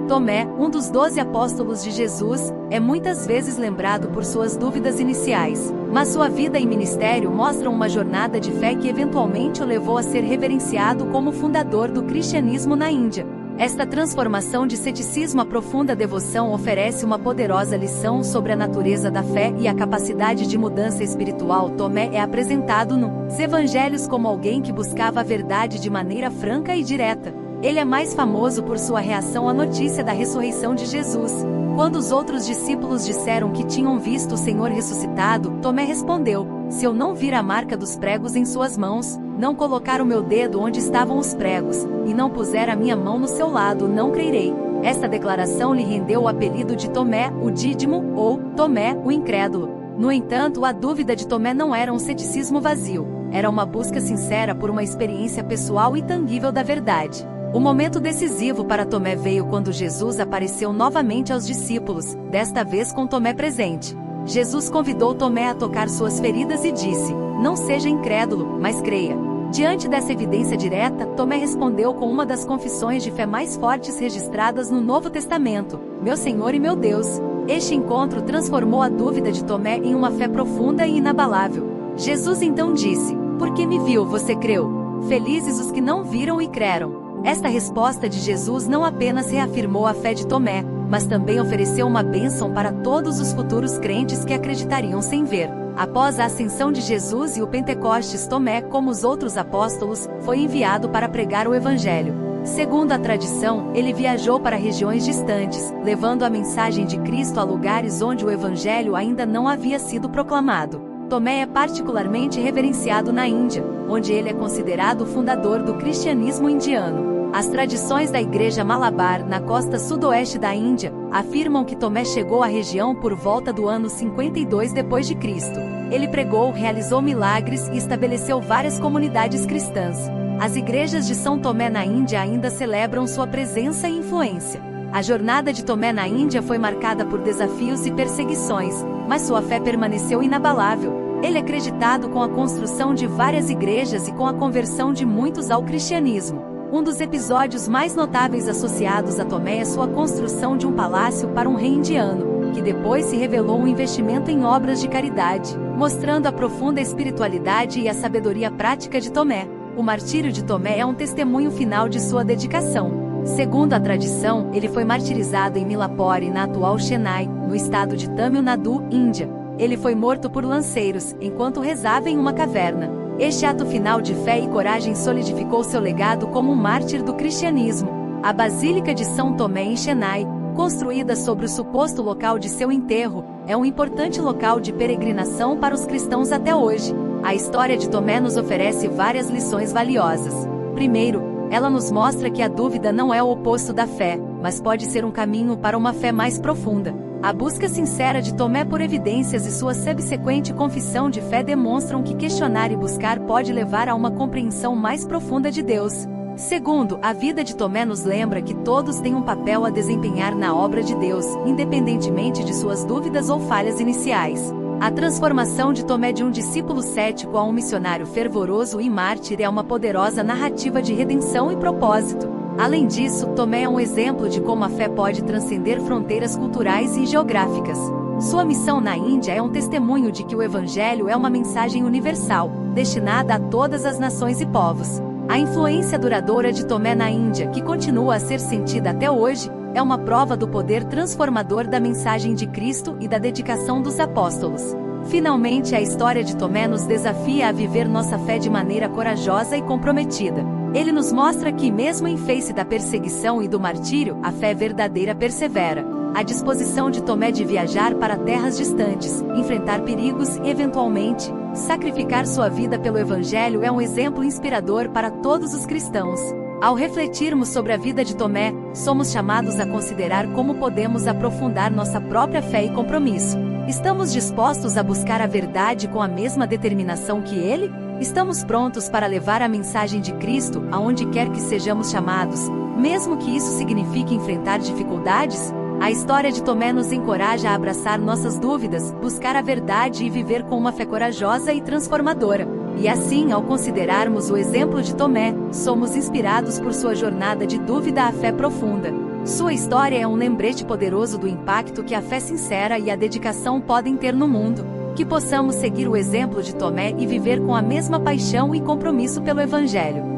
Tomé, um dos 12 apóstolos de Jesus, é muitas vezes lembrado por suas dúvidas iniciais, mas sua vida e ministério mostram uma jornada de fé que eventualmente o levou a ser reverenciado como fundador do cristianismo na Índia. Esta transformação de ceticismo à profunda devoção oferece uma poderosa lição sobre a natureza da fé e a capacidade de mudança espiritual. Tomé é apresentado nos Evangelhos como alguém que buscava a verdade de maneira franca e direta. Ele é mais famoso por sua reação à notícia da ressurreição de Jesus. Quando os outros discípulos disseram que tinham visto o Senhor ressuscitado, Tomé respondeu: "Se eu não vir a marca dos pregos em suas mãos, não colocar o meu dedo onde estavam os pregos, e não puser a minha mão no seu lado, não crerei." Esta declaração lhe rendeu o apelido de Tomé, o Dídimo, ou Tomé, o incrédulo. No entanto, a dúvida de Tomé não era um ceticismo vazio, era uma busca sincera por uma experiência pessoal e tangível da verdade. O momento decisivo para Tomé veio quando Jesus apareceu novamente aos discípulos, desta vez com Tomé presente. Jesus convidou Tomé a tocar suas feridas e disse: "Não seja incrédulo, mas creia." Diante dessa evidência direta, Tomé respondeu com uma das confissões de fé mais fortes registradas no Novo Testamento: "Meu Senhor e meu Deus." Este encontro transformou a dúvida de Tomé em uma fé profunda e inabalável. Jesus então disse: "Porque me viu, você creu. Felizes os que não viram e creram." Esta resposta de Jesus não apenas reafirmou a fé de Tomé, mas também ofereceu uma bênção para todos os futuros crentes que acreditariam sem ver. Após a ascensão de Jesus e o Pentecostes, Tomé, como os outros apóstolos, foi enviado para pregar o Evangelho. Segundo a tradição, ele viajou para regiões distantes, levando a mensagem de Cristo a lugares onde o Evangelho ainda não havia sido proclamado. Tomé é particularmente reverenciado na Índia, onde ele é considerado o fundador do cristianismo indiano. As tradições da Igreja Malabar, na costa sudoeste da Índia, afirmam que Tomé chegou à região por volta do ano 52 d.C. Ele pregou, realizou milagres e estabeleceu várias comunidades cristãs. As igrejas de São Tomé na Índia ainda celebram sua presença e influência. A jornada de Tomé na Índia foi marcada por desafios e perseguições, mas sua fé permaneceu inabalável. Ele é creditado com a construção de várias igrejas e com a conversão de muitos ao cristianismo. Um dos episódios mais notáveis associados a Tomé é sua construção de um palácio para um rei indiano, que depois se revelou um investimento em obras de caridade, mostrando a profunda espiritualidade e a sabedoria prática de Tomé. O martírio de Tomé é um testemunho final de sua dedicação. Segundo a tradição, ele foi martirizado em Milapore, na atual Chennai, no estado de Tamil Nadu, Índia. Ele foi morto por lanceiros, enquanto rezava em uma caverna. Este ato final de fé e coragem solidificou seu legado como um mártir do cristianismo. A Basílica de São Tomé em Chennai, construída sobre o suposto local de seu enterro, é um importante local de peregrinação para os cristãos até hoje. A história de Tomé nos oferece várias lições valiosas. Primeiro, ela nos mostra que a dúvida não é o oposto da fé, mas pode ser um caminho para uma fé mais profunda. A busca sincera de Tomé por evidências e sua subsequente confissão de fé demonstram que questionar e buscar pode levar a uma compreensão mais profunda de Deus. Segundo, a vida de Tomé nos lembra que todos têm um papel a desempenhar na obra de Deus, independentemente de suas dúvidas ou falhas iniciais. A transformação de Tomé de um discípulo cético a um missionário fervoroso e mártir é uma poderosa narrativa de redenção e propósito. Além disso, Tomé é um exemplo de como a fé pode transcender fronteiras culturais e geográficas. Sua missão na Índia é um testemunho de que o Evangelho é uma mensagem universal, destinada a todas as nações e povos. A influência duradoura de Tomé na Índia, que continua a ser sentida até hoje, é uma prova do poder transformador da mensagem de Cristo e da dedicação dos apóstolos. Finalmente, a história de Tomé nos desafia a viver nossa fé de maneira corajosa e comprometida. Ele nos mostra que, mesmo em face da perseguição e do martírio, a fé verdadeira persevera. A disposição de Tomé de viajar para terras distantes, enfrentar perigos e, eventualmente, sacrificar sua vida pelo Evangelho é um exemplo inspirador para todos os cristãos. Ao refletirmos sobre a vida de Tomé, somos chamados a considerar como podemos aprofundar nossa própria fé e compromisso. Estamos dispostos a buscar a verdade com a mesma determinação que ele? Estamos prontos para levar a mensagem de Cristo aonde quer que sejamos chamados, mesmo que isso signifique enfrentar dificuldades? A história de Tomé nos encoraja a abraçar nossas dúvidas, buscar a verdade e viver com uma fé corajosa e transformadora. E assim, ao considerarmos o exemplo de Tomé, somos inspirados por sua jornada de dúvida à fé profunda. Sua história é um lembrete poderoso do impacto que a fé sincera e a dedicação podem ter no mundo. Que possamos seguir o exemplo de Tomé e viver com a mesma paixão e compromisso pelo Evangelho.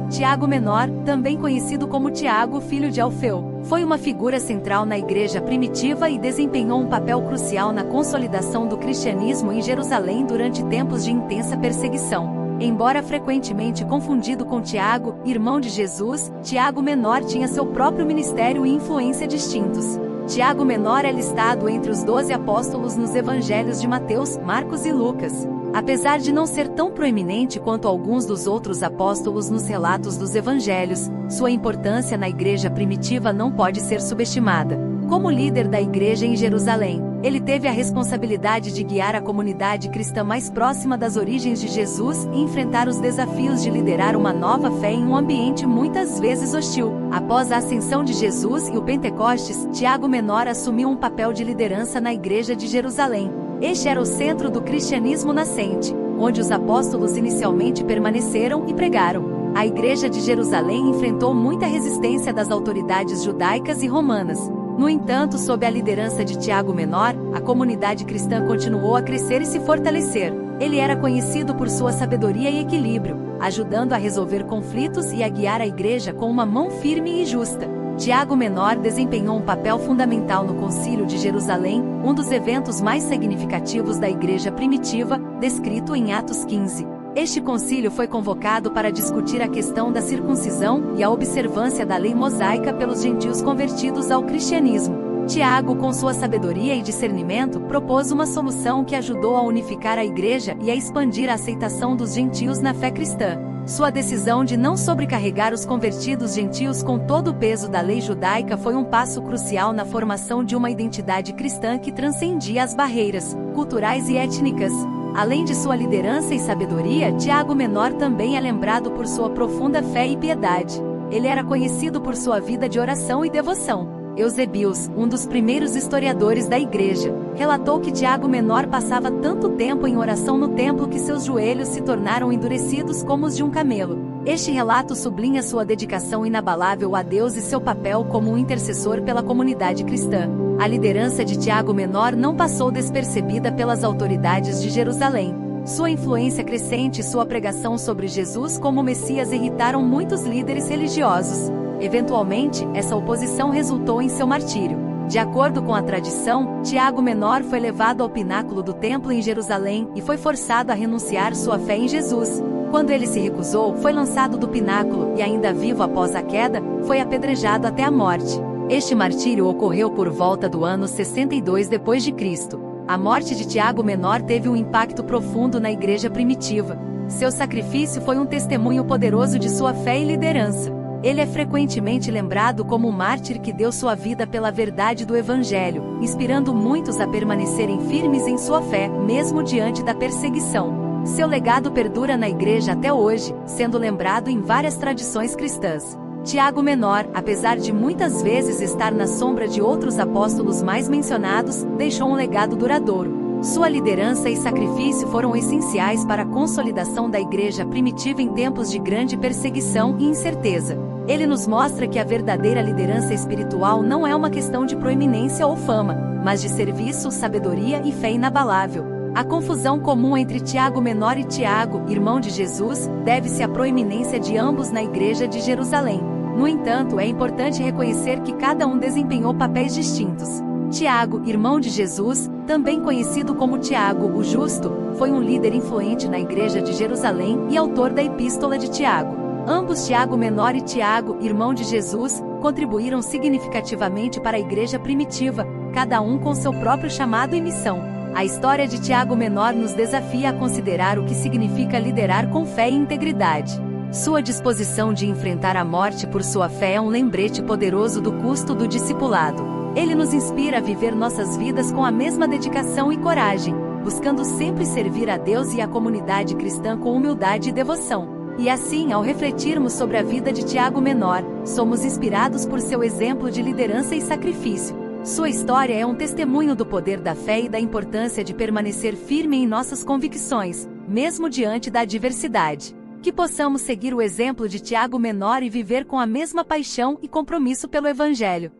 Tiago Menor, também conhecido como Tiago, filho de Alfeu, foi uma figura central na igreja primitiva e desempenhou um papel crucial na consolidação do cristianismo em Jerusalém durante tempos de intensa perseguição. Embora frequentemente confundido com Tiago, irmão de Jesus, Tiago Menor tinha seu próprio ministério e influência distintos. Tiago Menor é listado entre os 12 apóstolos nos evangelhos de Mateus, Marcos e Lucas. Apesar de não ser tão proeminente quanto alguns dos outros apóstolos nos relatos dos evangelhos, sua importância na igreja primitiva não pode ser subestimada. Como líder da igreja em Jerusalém, ele teve a responsabilidade de guiar a comunidade cristã mais próxima das origens de Jesus e enfrentar os desafios de liderar uma nova fé em um ambiente muitas vezes hostil. Após a ascensão de Jesus e o Pentecostes, Tiago Menor assumiu um papel de liderança na igreja de Jerusalém. Este era o centro do cristianismo nascente, onde os apóstolos inicialmente permaneceram e pregaram. A igreja de Jerusalém enfrentou muita resistência das autoridades judaicas e romanas. No entanto, sob a liderança de Tiago Menor, a comunidade cristã continuou a crescer e se fortalecer. Ele era conhecido por sua sabedoria e equilíbrio, ajudando a resolver conflitos e a guiar a igreja com uma mão firme e justa. Tiago Menor desempenhou um papel fundamental no Concílio de Jerusalém, um dos eventos mais significativos da igreja primitiva, descrito em Atos 15. Este concílio foi convocado para discutir a questão da circuncisão e a observância da lei mosaica pelos gentios convertidos ao cristianismo. Tiago, com sua sabedoria e discernimento, propôs uma solução que ajudou a unificar a igreja e a expandir a aceitação dos gentios na fé cristã. Sua decisão de não sobrecarregar os convertidos gentios com todo o peso da lei judaica foi um passo crucial na formação de uma identidade cristã que transcendia as barreiras culturais e étnicas. Além de sua liderança e sabedoria, Tiago Menor também é lembrado por sua profunda fé e piedade. Ele era conhecido por sua vida de oração e devoção. Eusebius, um dos primeiros historiadores da igreja, relatou que Tiago Menor passava tanto tempo em oração no templo que seus joelhos se tornaram endurecidos como os de um camelo. Este relato sublinha sua dedicação inabalável a Deus e seu papel como um intercessor pela comunidade cristã. A liderança de Tiago Menor não passou despercebida pelas autoridades de Jerusalém. Sua influência crescente e sua pregação sobre Jesus como Messias irritaram muitos líderes religiosos. Eventualmente, essa oposição resultou em seu martírio. De acordo com a tradição, Tiago Menor foi levado ao pináculo do templo em Jerusalém e foi forçado a renunciar sua fé em Jesus. Quando ele se recusou, foi lançado do pináculo e, ainda vivo após a queda, foi apedrejado até a morte. Este martírio ocorreu por volta do ano 62 d.C. A morte de Tiago Menor teve um impacto profundo na igreja primitiva. Seu sacrifício foi um testemunho poderoso de sua fé e liderança. Ele é frequentemente lembrado como um mártir que deu sua vida pela verdade do Evangelho, inspirando muitos a permanecerem firmes em sua fé, mesmo diante da perseguição. Seu legado perdura na igreja até hoje, sendo lembrado em várias tradições cristãs. Tiago Menor, apesar de muitas vezes estar na sombra de outros apóstolos mais mencionados, deixou um legado duradouro. Sua liderança e sacrifício foram essenciais para a consolidação da igreja primitiva em tempos de grande perseguição e incerteza. Ele nos mostra que a verdadeira liderança espiritual não é uma questão de proeminência ou fama, mas de serviço, sabedoria e fé inabalável. A confusão comum entre Tiago Menor e Tiago, irmão de Jesus, deve-se à proeminência de ambos na igreja de Jerusalém. No entanto, é importante reconhecer que cada um desempenhou papéis distintos. Tiago, irmão de Jesus, também conhecido como Tiago, o Justo, foi um líder influente na igreja de Jerusalém e autor da Epístola de Tiago. Ambos, Tiago Menor e Tiago, irmão de Jesus, contribuíram significativamente para a igreja primitiva, cada um com seu próprio chamado e missão. A história de Tiago Menor nos desafia a considerar o que significa liderar com fé e integridade. Sua disposição de enfrentar a morte por sua fé é um lembrete poderoso do custo do discipulado. Ele nos inspira a viver nossas vidas com a mesma dedicação e coragem, buscando sempre servir a Deus e a comunidade cristã com humildade e devoção. E assim, ao refletirmos sobre a vida de Tiago Menor, somos inspirados por seu exemplo de liderança e sacrifício. Sua história é um testemunho do poder da fé e da importância de permanecer firme em nossas convicções, mesmo diante da adversidade. Que possamos seguir o exemplo de Tiago Menor e viver com a mesma paixão e compromisso pelo Evangelho.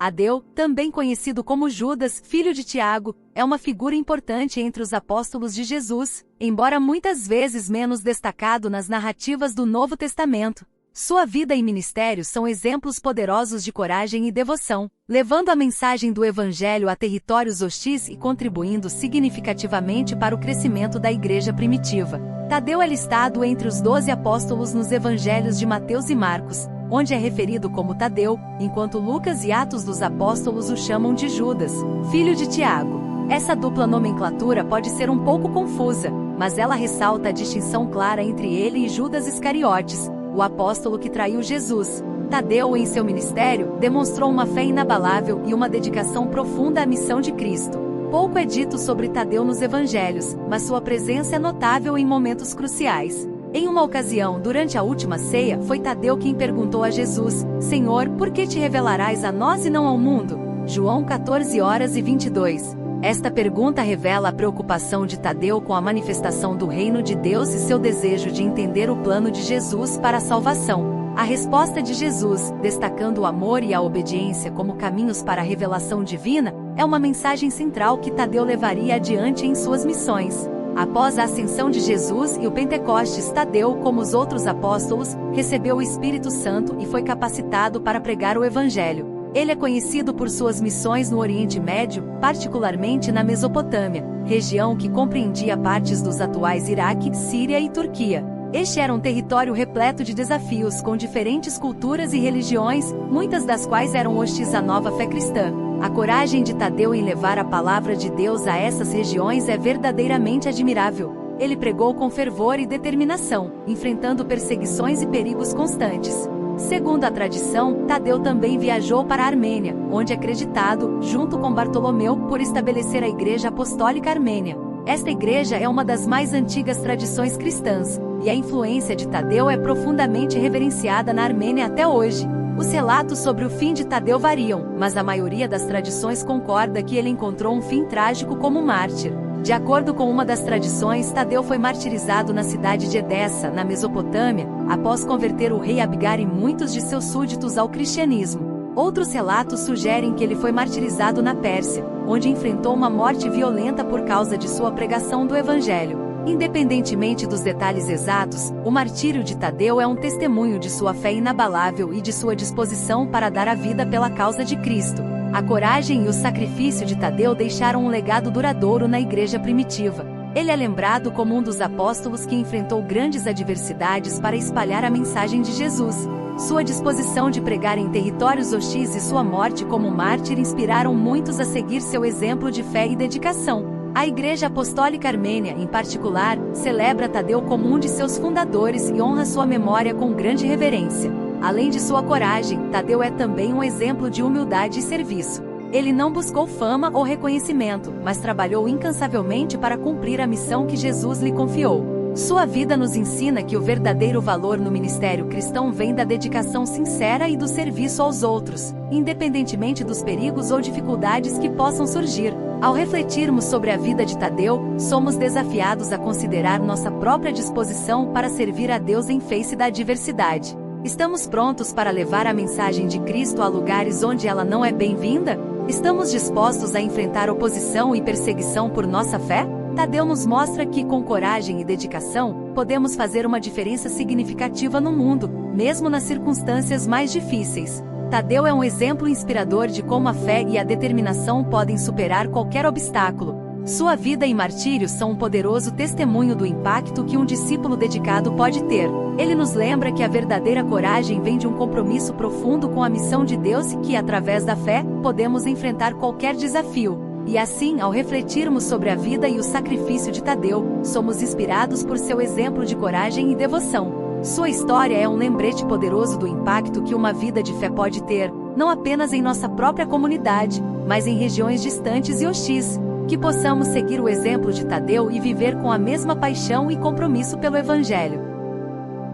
Tadeu, também conhecido como Judas, filho de Tiago, é uma figura importante entre os apóstolos de Jesus, embora muitas vezes menos destacado nas narrativas do Novo Testamento. Sua vida e ministério são exemplos poderosos de coragem e devoção, levando a mensagem do Evangelho a territórios hostis e contribuindo significativamente para o crescimento da igreja primitiva. Tadeu é listado entre os 12 apóstolos nos evangelhos de Mateus e Marcos, onde é referido como Tadeu, enquanto Lucas e Atos dos Apóstolos o chamam de Judas, filho de Tiago. Essa dupla nomenclatura pode ser um pouco confusa, mas ela ressalta a distinção clara entre ele e Judas Iscariotes, o apóstolo que traiu Jesus. Tadeu, em seu ministério, demonstrou uma fé inabalável e uma dedicação profunda à missão de Cristo. Pouco é dito sobre Tadeu nos evangelhos, mas sua presença é notável em momentos cruciais. Em uma ocasião, durante a última ceia, foi Tadeu quem perguntou a Jesus: Senhor, por que te revelarás a nós e não ao mundo? João 14:22. Esta pergunta revela a preocupação de Tadeu com a manifestação do reino de Deus e seu desejo de entender o plano de Jesus para a salvação. A resposta de Jesus, destacando o amor e a obediência como caminhos para a revelação divina, é uma mensagem central que Tadeu levaria adiante em suas missões. Após a ascensão de Jesus e o Pentecostes, Tadeu, como os outros apóstolos, recebeu o Espírito Santo e foi capacitado para pregar o Evangelho. Ele é conhecido por suas missões no Oriente Médio, particularmente na Mesopotâmia, região que compreendia partes dos atuais Iraque, Síria e Turquia. Este era um território repleto de desafios com diferentes culturas e religiões, muitas das quais eram hostis à nova fé cristã. A coragem de Tadeu em levar a palavra de Deus a essas regiões é verdadeiramente admirável. Ele pregou com fervor e determinação, enfrentando perseguições e perigos constantes. Segundo a tradição, Tadeu também viajou para a Armênia, onde é acreditado, junto com Bartolomeu, por estabelecer a Igreja Apostólica Armênia. Esta igreja é uma das mais antigas tradições cristãs, e a influência de Tadeu é profundamente reverenciada na Armênia até hoje. Os relatos sobre o fim de Tadeu variam, mas a maioria das tradições concorda que ele encontrou um fim trágico como mártir. De acordo com uma das tradições, Tadeu foi martirizado na cidade de Edessa, na Mesopotâmia, após converter o rei Abgar e muitos de seus súditos ao cristianismo. Outros relatos sugerem que ele foi martirizado na Pérsia, onde enfrentou uma morte violenta por causa de sua pregação do Evangelho. Independentemente dos detalhes exatos, o martírio de Tadeu é um testemunho de sua fé inabalável e de sua disposição para dar a vida pela causa de Cristo. A coragem e o sacrifício de Tadeu deixaram um legado duradouro na igreja primitiva. Ele é lembrado como um dos apóstolos que enfrentou grandes adversidades para espalhar a mensagem de Jesus. Sua disposição de pregar em territórios hostis e sua morte como mártir inspiraram muitos a seguir seu exemplo de fé e dedicação. A Igreja Apostólica Armênia, em particular, celebra Tadeu como um de seus fundadores e honra sua memória com grande reverência. Além de sua coragem, Tadeu é também um exemplo de humildade e serviço. Ele não buscou fama ou reconhecimento, mas trabalhou incansavelmente para cumprir a missão que Jesus lhe confiou. Sua vida nos ensina que o verdadeiro valor no ministério cristão vem da dedicação sincera e do serviço aos outros, independentemente dos perigos ou dificuldades que possam surgir. Ao refletirmos sobre a vida de Tadeu, somos desafiados a considerar nossa própria disposição para servir a Deus em face da adversidade. Estamos prontos para levar a mensagem de Cristo a lugares onde ela não é bem-vinda? Estamos dispostos a enfrentar oposição e perseguição por nossa fé? Tadeu nos mostra que, com coragem e dedicação, podemos fazer uma diferença significativa no mundo, mesmo nas circunstâncias mais difíceis. Tadeu é um exemplo inspirador de como a fé e a determinação podem superar qualquer obstáculo. Sua vida e martírio são um poderoso testemunho do impacto que um discípulo dedicado pode ter. Ele nos lembra que a verdadeira coragem vem de um compromisso profundo com a missão de Deus e que, através da fé, podemos enfrentar qualquer desafio. E assim, ao refletirmos sobre a vida e o sacrifício de Tadeu, somos inspirados por seu exemplo de coragem e devoção. Sua história é um lembrete poderoso do impacto que uma vida de fé pode ter, não apenas em nossa própria comunidade, mas em regiões distantes e hostis. Que possamos seguir o exemplo de Tadeu e viver com a mesma paixão e compromisso pelo Evangelho.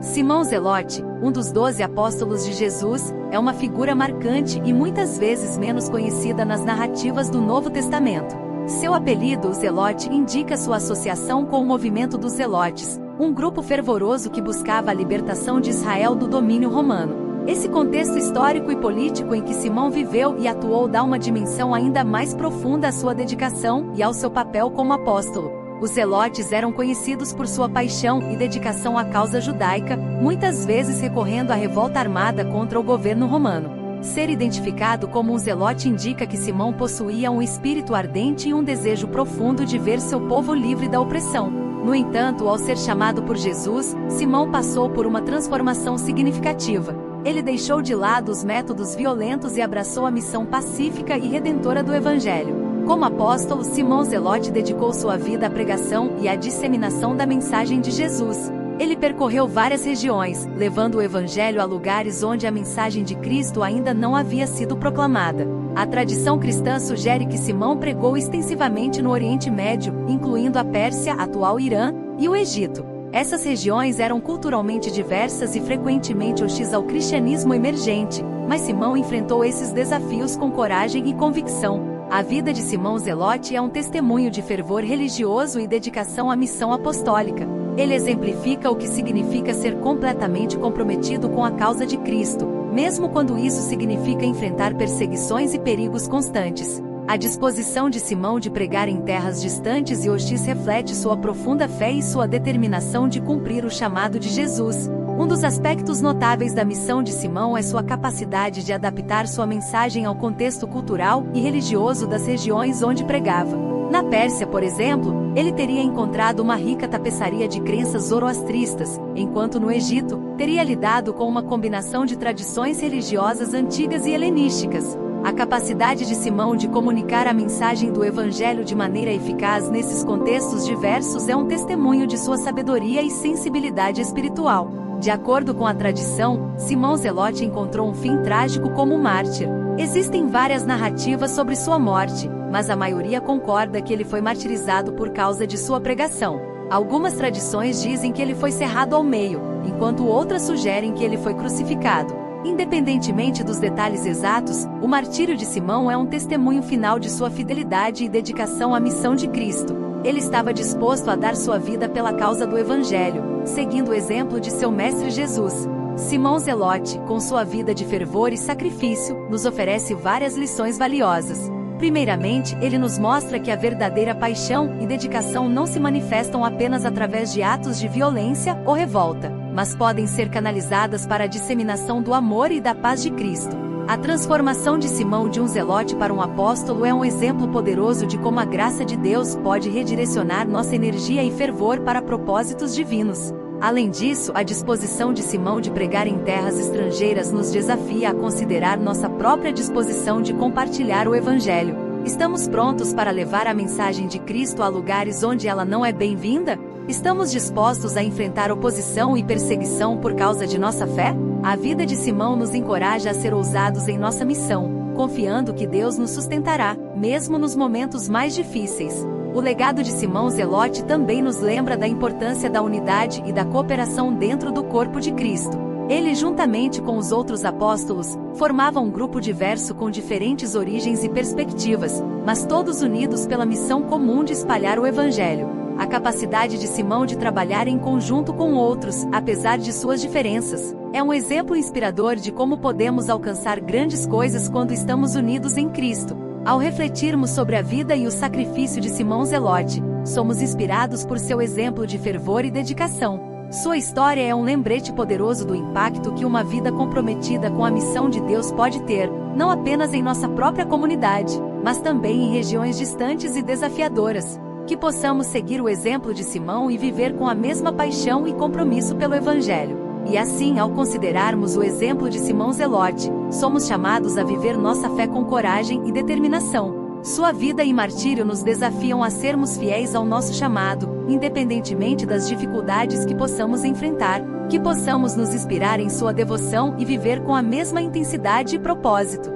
Simão Zelote, um dos 12 apóstolos de Jesus, é uma figura marcante e muitas vezes menos conhecida nas narrativas do Novo Testamento. Seu apelido, Zelote, indica sua associação com o movimento dos Zelotes, um grupo fervoroso que buscava a libertação de Israel do domínio romano. Esse contexto histórico e político em que Simão viveu e atuou dá uma dimensão ainda mais profunda à sua dedicação e ao seu papel como apóstolo. Os zelotes eram conhecidos por sua paixão e dedicação à causa judaica, muitas vezes recorrendo à revolta armada contra o governo romano. Ser identificado como um zelote indica que Simão possuía um espírito ardente e um desejo profundo de ver seu povo livre da opressão. No entanto, ao ser chamado por Jesus, Simão passou por uma transformação significativa. Ele deixou de lado os métodos violentos e abraçou a missão pacífica e redentora do Evangelho. Como apóstolo, Simão Zelote dedicou sua vida à pregação e à disseminação da mensagem de Jesus. Ele percorreu várias regiões, levando o Evangelho a lugares onde a mensagem de Cristo ainda não havia sido proclamada. A tradição cristã sugere que Simão pregou extensivamente no Oriente Médio, incluindo a Pérsia, atual Irã, e o Egito. Essas regiões eram culturalmente diversas e frequentemente hostis ao cristianismo emergente, mas Simão enfrentou esses desafios com coragem e convicção. A vida de Simão Zelote é um testemunho de fervor religioso e dedicação à missão apostólica. Ele exemplifica o que significa ser completamente comprometido com a causa de Cristo, mesmo quando isso significa enfrentar perseguições e perigos constantes. A disposição de Simão de pregar em terras distantes e hostis reflete sua profunda fé e sua determinação de cumprir o chamado de Jesus. Um dos aspectos notáveis da missão de Simão é sua capacidade de adaptar sua mensagem ao contexto cultural e religioso das regiões onde pregava. Na Pérsia, por exemplo, ele teria encontrado uma rica tapeçaria de crenças zoroastristas, enquanto no Egito, teria lidado com uma combinação de tradições religiosas antigas e helenísticas. A capacidade de Simão de comunicar a mensagem do Evangelho de maneira eficaz nesses contextos diversos é um testemunho de sua sabedoria e sensibilidade espiritual. De acordo com a tradição, Simão Zelote encontrou um fim trágico como mártir. Existem várias narrativas sobre sua morte, mas a maioria concorda que ele foi martirizado por causa de sua pregação. Algumas tradições dizem que ele foi cerrado ao meio, enquanto outras sugerem que ele foi crucificado. Independentemente dos detalhes exatos, o martírio de Simão é um testemunho final de sua fidelidade e dedicação à missão de Cristo. Ele estava disposto a dar sua vida pela causa do Evangelho, seguindo o exemplo de seu mestre Jesus. Simão Zelote, com sua vida de fervor e sacrifício, nos oferece várias lições valiosas. Primeiramente, ele nos mostra que a verdadeira paixão e dedicação não se manifestam apenas através de atos de violência ou revolta, mas podem ser canalizadas para a disseminação do amor e da paz de Cristo. A transformação de Simão de um zelote para um apóstolo é um exemplo poderoso de como a graça de Deus pode redirecionar nossa energia e fervor para propósitos divinos. Além disso, a disposição de Simão de pregar em terras estrangeiras nos desafia a considerar nossa própria disposição de compartilhar o Evangelho. Estamos prontos para levar a mensagem de Cristo a lugares onde ela não é bem-vinda? Estamos dispostos a enfrentar oposição e perseguição por causa de nossa fé? A vida de Simão nos encoraja a ser ousados em nossa missão, confiando que Deus nos sustentará, mesmo nos momentos mais difíceis. O legado de Simão Zelote também nos lembra da importância da unidade e da cooperação dentro do corpo de Cristo. Ele, juntamente com os outros apóstolos, formava um grupo diverso com diferentes origens e perspectivas, mas todos unidos pela missão comum de espalhar o Evangelho. A capacidade de Simão de trabalhar em conjunto com outros, apesar de suas diferenças, é um exemplo inspirador de como podemos alcançar grandes coisas quando estamos unidos em Cristo. Ao refletirmos sobre a vida e o sacrifício de Simão Zelote, somos inspirados por seu exemplo de fervor e dedicação. Sua história é um lembrete poderoso do impacto que uma vida comprometida com a missão de Deus pode ter, não apenas em nossa própria comunidade, mas também em regiões distantes e desafiadoras. Que possamos seguir o exemplo de Simão e viver com a mesma paixão e compromisso pelo Evangelho. E assim, ao considerarmos o exemplo de Simão Zelote, somos chamados a viver nossa fé com coragem e determinação. Sua vida e martírio nos desafiam a sermos fiéis ao nosso chamado, independentemente das dificuldades que possamos enfrentar, que possamos nos inspirar em sua devoção e viver com a mesma intensidade e propósito.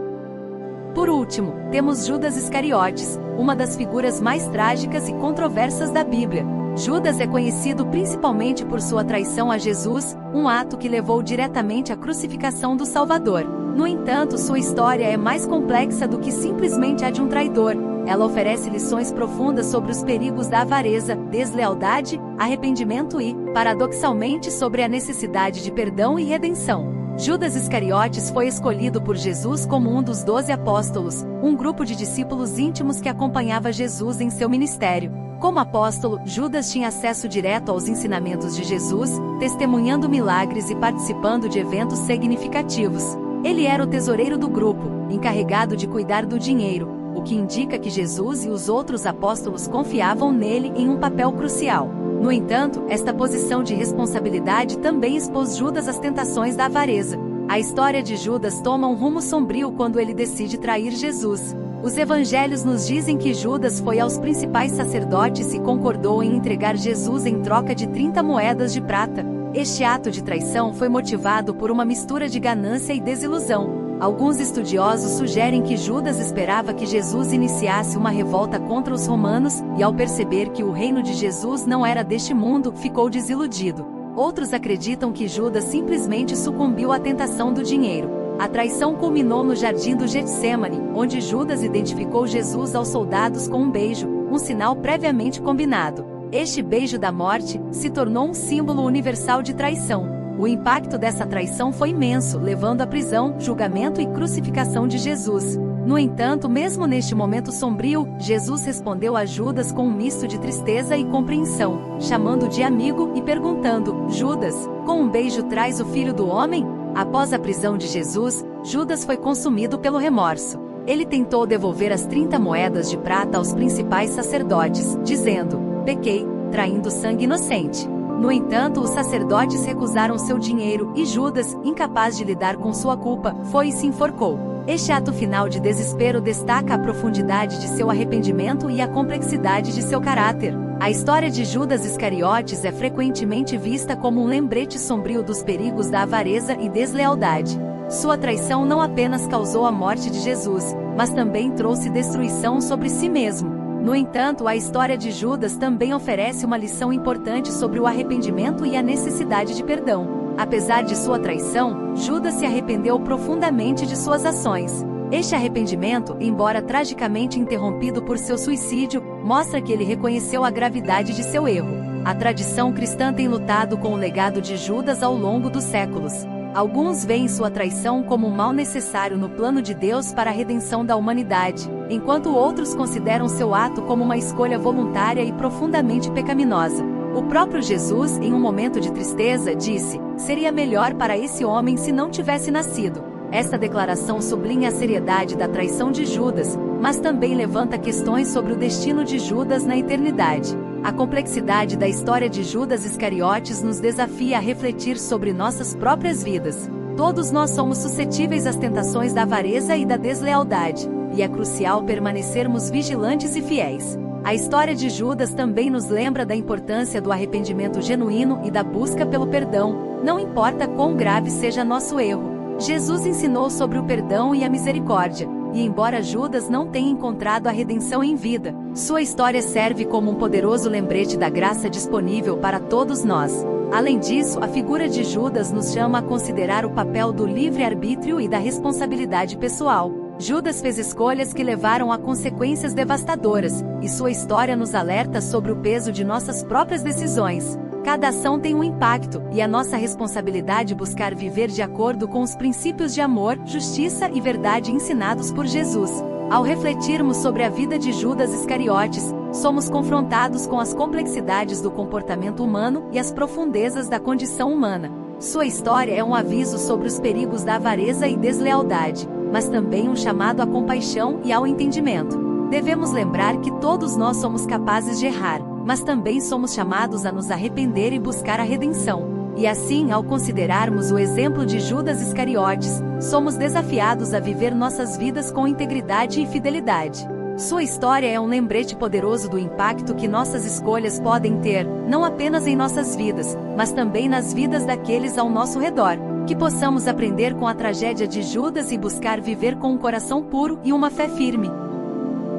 Por último, temos Judas Iscariotes, uma das figuras mais trágicas e controversas da Bíblia. Judas é conhecido principalmente por sua traição a Jesus, um ato que levou diretamente à crucificação do Salvador. No entanto, sua história é mais complexa do que simplesmente a de um traidor. Ela oferece lições profundas sobre os perigos da avareza, deslealdade, arrependimento e, paradoxalmente, sobre a necessidade de perdão e redenção. Judas Iscariotes foi escolhido por Jesus como um dos 12 apóstolos, um grupo de discípulos íntimos que acompanhava Jesus em seu ministério. Como apóstolo, Judas tinha acesso direto aos ensinamentos de Jesus, testemunhando milagres e participando de eventos significativos. Ele era o tesoureiro do grupo, encarregado de cuidar do dinheiro, o que indica que Jesus e os outros apóstolos confiavam nele em um papel crucial. No entanto, esta posição de responsabilidade também expôs Judas às tentações da avareza. A história de Judas toma um rumo sombrio quando ele decide trair Jesus. Os evangelhos nos dizem que Judas foi aos principais sacerdotes e concordou em entregar Jesus em troca de 30 moedas de prata. Este ato de traição foi motivado por uma mistura de ganância e desilusão. Alguns estudiosos sugerem que Judas esperava que Jesus iniciasse uma revolta contra os romanos, e ao perceber que o reino de Jesus não era deste mundo, ficou desiludido. Outros acreditam que Judas simplesmente sucumbiu à tentação do dinheiro. A traição culminou no jardim do Getsêmani, onde Judas identificou Jesus aos soldados com um beijo, um sinal previamente combinado. Este beijo da morte se tornou um símbolo universal de traição. O impacto dessa traição foi imenso, levando à prisão, julgamento e crucificação de Jesus. No entanto, mesmo neste momento sombrio, Jesus respondeu a Judas com um misto de tristeza e compreensão, chamando-o de amigo e perguntando: Judas, com um beijo traz o Filho do Homem? Após a prisão de Jesus, Judas foi consumido pelo remorso. Ele tentou devolver as 30 moedas de prata aos principais sacerdotes, dizendo: pequei, traindo sangue inocente. No entanto, os sacerdotes recusaram seu dinheiro, e Judas, incapaz de lidar com sua culpa, foi e se enforcou. Este ato final de desespero destaca a profundidade de seu arrependimento e a complexidade de seu caráter. A história de Judas Iscariotes é frequentemente vista como um lembrete sombrio dos perigos da avareza e deslealdade. Sua traição não apenas causou a morte de Jesus, mas também trouxe destruição sobre si mesmo. No entanto, a história de Judas também oferece uma lição importante sobre o arrependimento e a necessidade de perdão. Apesar de sua traição, Judas se arrependeu profundamente de suas ações. Este arrependimento, embora tragicamente interrompido por seu suicídio, mostra que ele reconheceu a gravidade de seu erro. A tradição cristã tem lutado com o legado de Judas ao longo dos séculos. Alguns veem sua traição como um mal necessário no plano de Deus para a redenção da humanidade, enquanto outros consideram seu ato como uma escolha voluntária e profundamente pecaminosa. O próprio Jesus, em um momento de tristeza, disse: seria melhor para esse homem se não tivesse nascido. Esta declaração sublinha a seriedade da traição de Judas, mas também levanta questões sobre o destino de Judas na eternidade. A complexidade da história de Judas Iscariotes nos desafia a refletir sobre nossas próprias vidas. Todos nós somos suscetíveis às tentações da avareza e da deslealdade, e é crucial permanecermos vigilantes e fiéis. A história de Judas também nos lembra da importância do arrependimento genuíno e da busca pelo perdão, não importa quão grave seja nosso erro. Jesus ensinou sobre o perdão e a misericórdia, e embora Judas não tenha encontrado a redenção em vida, sua história serve como um poderoso lembrete da graça disponível para todos nós. Além disso, a figura de Judas nos chama a considerar o papel do livre-arbítrio e da responsabilidade pessoal. Judas fez escolhas que levaram a consequências devastadoras, e sua história nos alerta sobre o peso de nossas próprias decisões. Cada ação tem um impacto, e a nossa responsabilidade é buscar viver de acordo com os princípios de amor, justiça e verdade ensinados por Jesus. Ao refletirmos sobre a vida de Judas Iscariotes, somos confrontados com as complexidades do comportamento humano e as profundezas da condição humana. Sua história é um aviso sobre os perigos da avareza e deslealdade, mas também um chamado à compaixão e ao entendimento. Devemos lembrar que todos nós somos capazes de errar, mas também somos chamados a nos arrepender e buscar a redenção. E assim, ao considerarmos o exemplo de Judas Iscariotes, somos desafiados a viver nossas vidas com integridade e fidelidade. Sua história é um lembrete poderoso do impacto que nossas escolhas podem ter, não apenas em nossas vidas, mas também nas vidas daqueles ao nosso redor. Que possamos aprender com a tragédia de Judas e buscar viver com um coração puro e uma fé firme.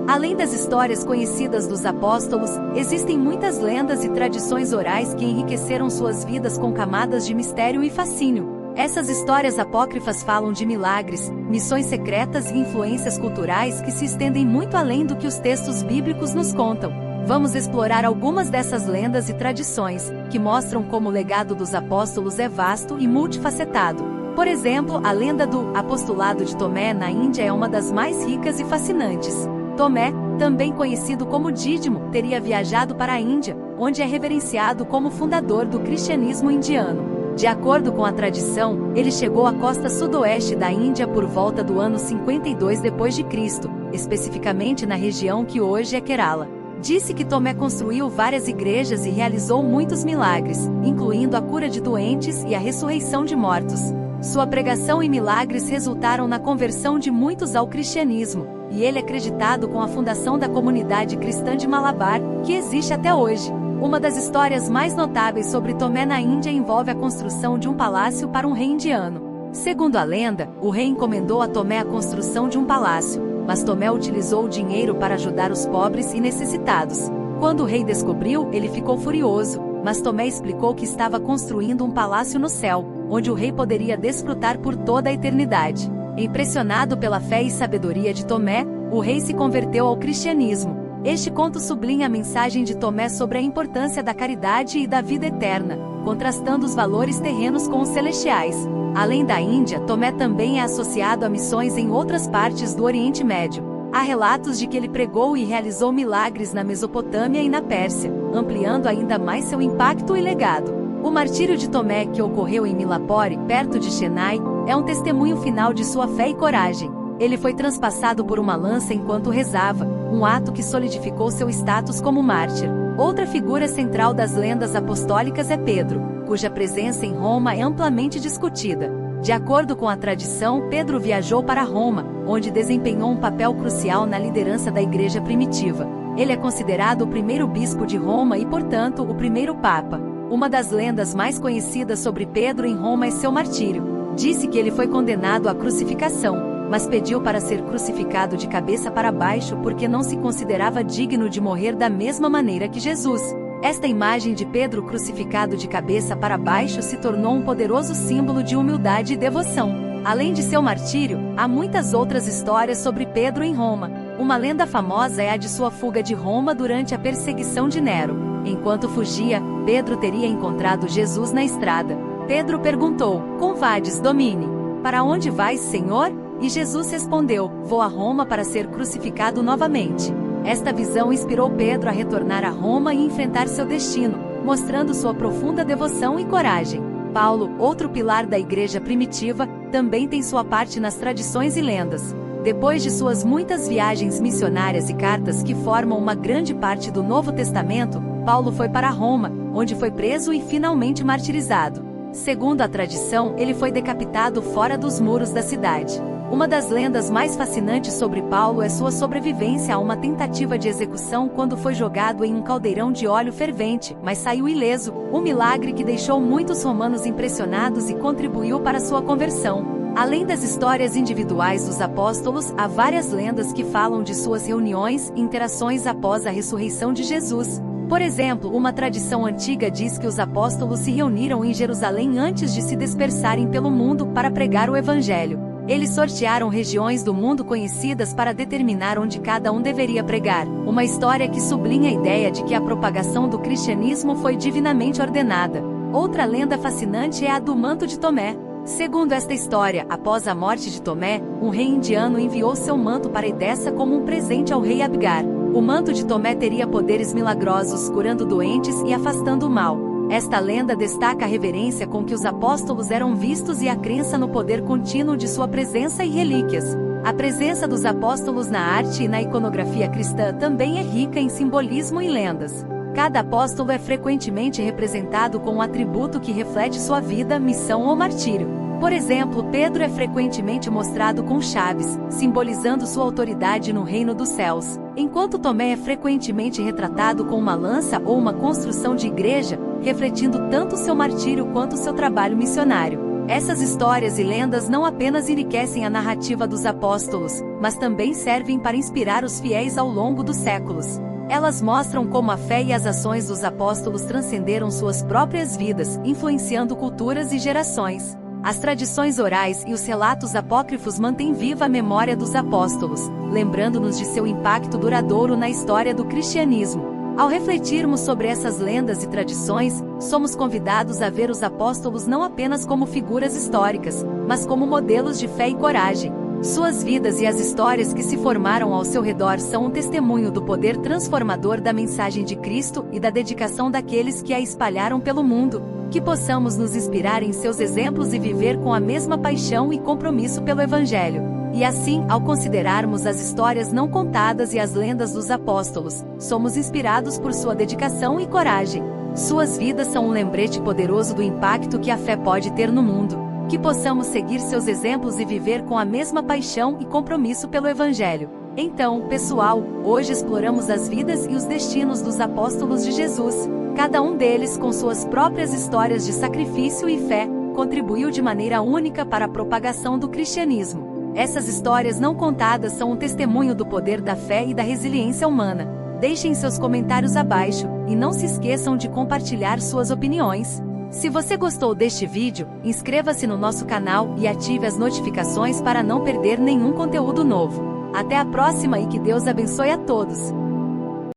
Além das histórias conhecidas dos apóstolos, existem muitas lendas e tradições orais que enriqueceram suas vidas com camadas de mistério e fascínio. Essas histórias apócrifas falam de milagres, missões secretas e influências culturais que se estendem muito além do que os textos bíblicos nos contam. Vamos explorar algumas dessas lendas e tradições, que mostram como o legado dos apóstolos é vasto e multifacetado. Por exemplo, a lenda do apostolado de Tomé na Índia é uma das mais ricas e fascinantes. Tomé, também conhecido como Dídimo, teria viajado para a Índia, onde é reverenciado como fundador do cristianismo indiano. De acordo com a tradição, ele chegou à costa sudoeste da Índia por volta do ano 52 d.C., especificamente na região que hoje é Kerala. Disse que Tomé construiu várias igrejas e realizou muitos milagres, incluindo a cura de doentes e a ressurreição de mortos. Sua pregação e milagres resultaram na conversão de muitos ao cristianismo, e ele é acreditado com a fundação da comunidade cristã de Malabar, que existe até hoje. Uma das histórias mais notáveis sobre Tomé na Índia envolve a construção de um palácio para um rei indiano. Segundo a lenda, o rei encomendou a Tomé a construção de um palácio, mas Tomé utilizou o dinheiro para ajudar os pobres e necessitados. Quando o rei descobriu, ele ficou furioso, mas Tomé explicou que estava construindo um palácio no céu, onde o rei poderia desfrutar por toda a eternidade. Impressionado pela fé e sabedoria de Tomé, o rei se converteu ao cristianismo. Este conto sublinha a mensagem de Tomé sobre a importância da caridade e da vida eterna, contrastando os valores terrenos com os celestiais. Além da Índia, Tomé também é associado a missões em outras partes do Oriente Médio. Há relatos de que ele pregou e realizou milagres na Mesopotâmia e na Pérsia, ampliando ainda mais seu impacto e legado. O martírio de Tomé, que ocorreu em Milapore, perto de Chennai, é um testemunho final de sua fé e coragem. Ele foi transpassado por uma lança enquanto rezava, um ato que solidificou seu status como mártir. Outra figura central das lendas apostólicas é Pedro, cuja presença em Roma é amplamente discutida. De acordo com a tradição, Pedro viajou para Roma, onde desempenhou um papel crucial na liderança da igreja primitiva. Ele é considerado o primeiro bispo de Roma e, portanto, o primeiro papa. Uma das lendas mais conhecidas sobre Pedro em Roma é seu martírio. Disse que ele foi condenado à crucificação, mas pediu para ser crucificado de cabeça para baixo porque não se considerava digno de morrer da mesma maneira que Jesus. Esta imagem de Pedro crucificado de cabeça para baixo se tornou um poderoso símbolo de humildade e devoção. Além de seu martírio, há muitas outras histórias sobre Pedro em Roma. Uma lenda famosa é a de sua fuga de Roma durante a perseguição de Nero. Enquanto fugia, Pedro teria encontrado Jesus na estrada. Pedro perguntou: "Cum vades, Domine? Para onde vais, Senhor?" E Jesus respondeu: "Vou a Roma para ser crucificado novamente." Esta visão inspirou Pedro a retornar a Roma e enfrentar seu destino, mostrando sua profunda devoção e coragem. Paulo, outro pilar da igreja primitiva, também tem sua parte nas tradições e lendas. Depois de suas muitas viagens missionárias e cartas que formam uma grande parte do Novo Testamento, Paulo foi para Roma, onde foi preso e finalmente martirizado. Segundo a tradição, ele foi decapitado fora dos muros da cidade. Uma das lendas mais fascinantes sobre Paulo é sua sobrevivência a uma tentativa de execução quando foi jogado em um caldeirão de óleo fervente, mas saiu ileso, um milagre que deixou muitos romanos impressionados e contribuiu para sua conversão. Além das histórias individuais dos apóstolos, há várias lendas que falam de suas reuniões e interações após a ressurreição de Jesus. Por exemplo, uma tradição antiga diz que os apóstolos se reuniram em Jerusalém antes de se dispersarem pelo mundo para pregar o Evangelho. Eles sortearam regiões do mundo conhecidas para determinar onde cada um deveria pregar, uma história que sublinha a ideia de que a propagação do cristianismo foi divinamente ordenada. Outra lenda fascinante é a do manto de Tomé. Segundo esta história, após a morte de Tomé, um rei indiano enviou seu manto para Edessa como um presente ao rei Abgar. O manto de Tomé teria poderes milagrosos, curando doentes e afastando o mal. Esta lenda destaca a reverência com que os apóstolos eram vistos e a crença no poder contínuo de sua presença e relíquias. A presença dos apóstolos na arte e na iconografia cristã também é rica em simbolismo e lendas. Cada apóstolo é frequentemente representado com um atributo que reflete sua vida, missão ou martírio. Por exemplo, Pedro é frequentemente mostrado com chaves, simbolizando sua autoridade no reino dos céus, enquanto Tomé é frequentemente retratado com uma lança ou uma construção de igreja, refletindo tanto seu martírio quanto seu trabalho missionário. Essas histórias e lendas não apenas enriquecem a narrativa dos apóstolos, mas também servem para inspirar os fiéis ao longo dos séculos. Elas mostram como a fé e as ações dos apóstolos transcenderam suas próprias vidas, influenciando culturas e gerações. As tradições orais e os relatos apócrifos mantêm viva a memória dos apóstolos, lembrando-nos de seu impacto duradouro na história do cristianismo. Ao refletirmos sobre essas lendas e tradições, somos convidados a ver os apóstolos não apenas como figuras históricas, mas como modelos de fé e coragem. Suas vidas e as histórias que se formaram ao seu redor são um testemunho do poder transformador da mensagem de Cristo e da dedicação daqueles que a espalharam pelo mundo. Que possamos nos inspirar em seus exemplos e viver com a mesma paixão e compromisso pelo Evangelho. E assim, ao considerarmos as histórias não contadas e as lendas dos apóstolos, somos inspirados por sua dedicação e coragem. Suas vidas são um lembrete poderoso do impacto que a fé pode ter no mundo. Que possamos seguir seus exemplos e viver com a mesma paixão e compromisso pelo Evangelho. Então, pessoal, hoje exploramos as vidas e os destinos dos apóstolos de Jesus. Cada um deles, com suas próprias histórias de sacrifício e fé, contribuiu de maneira única para a propagação do cristianismo. Essas histórias não contadas são um testemunho do poder da fé e da resiliência humana. Deixem seus comentários abaixo, e não se esqueçam de compartilhar suas opiniões. Se você gostou deste vídeo, inscreva-se no nosso canal e ative as notificações para não perder nenhum conteúdo novo. Até a próxima e que Deus abençoe a todos!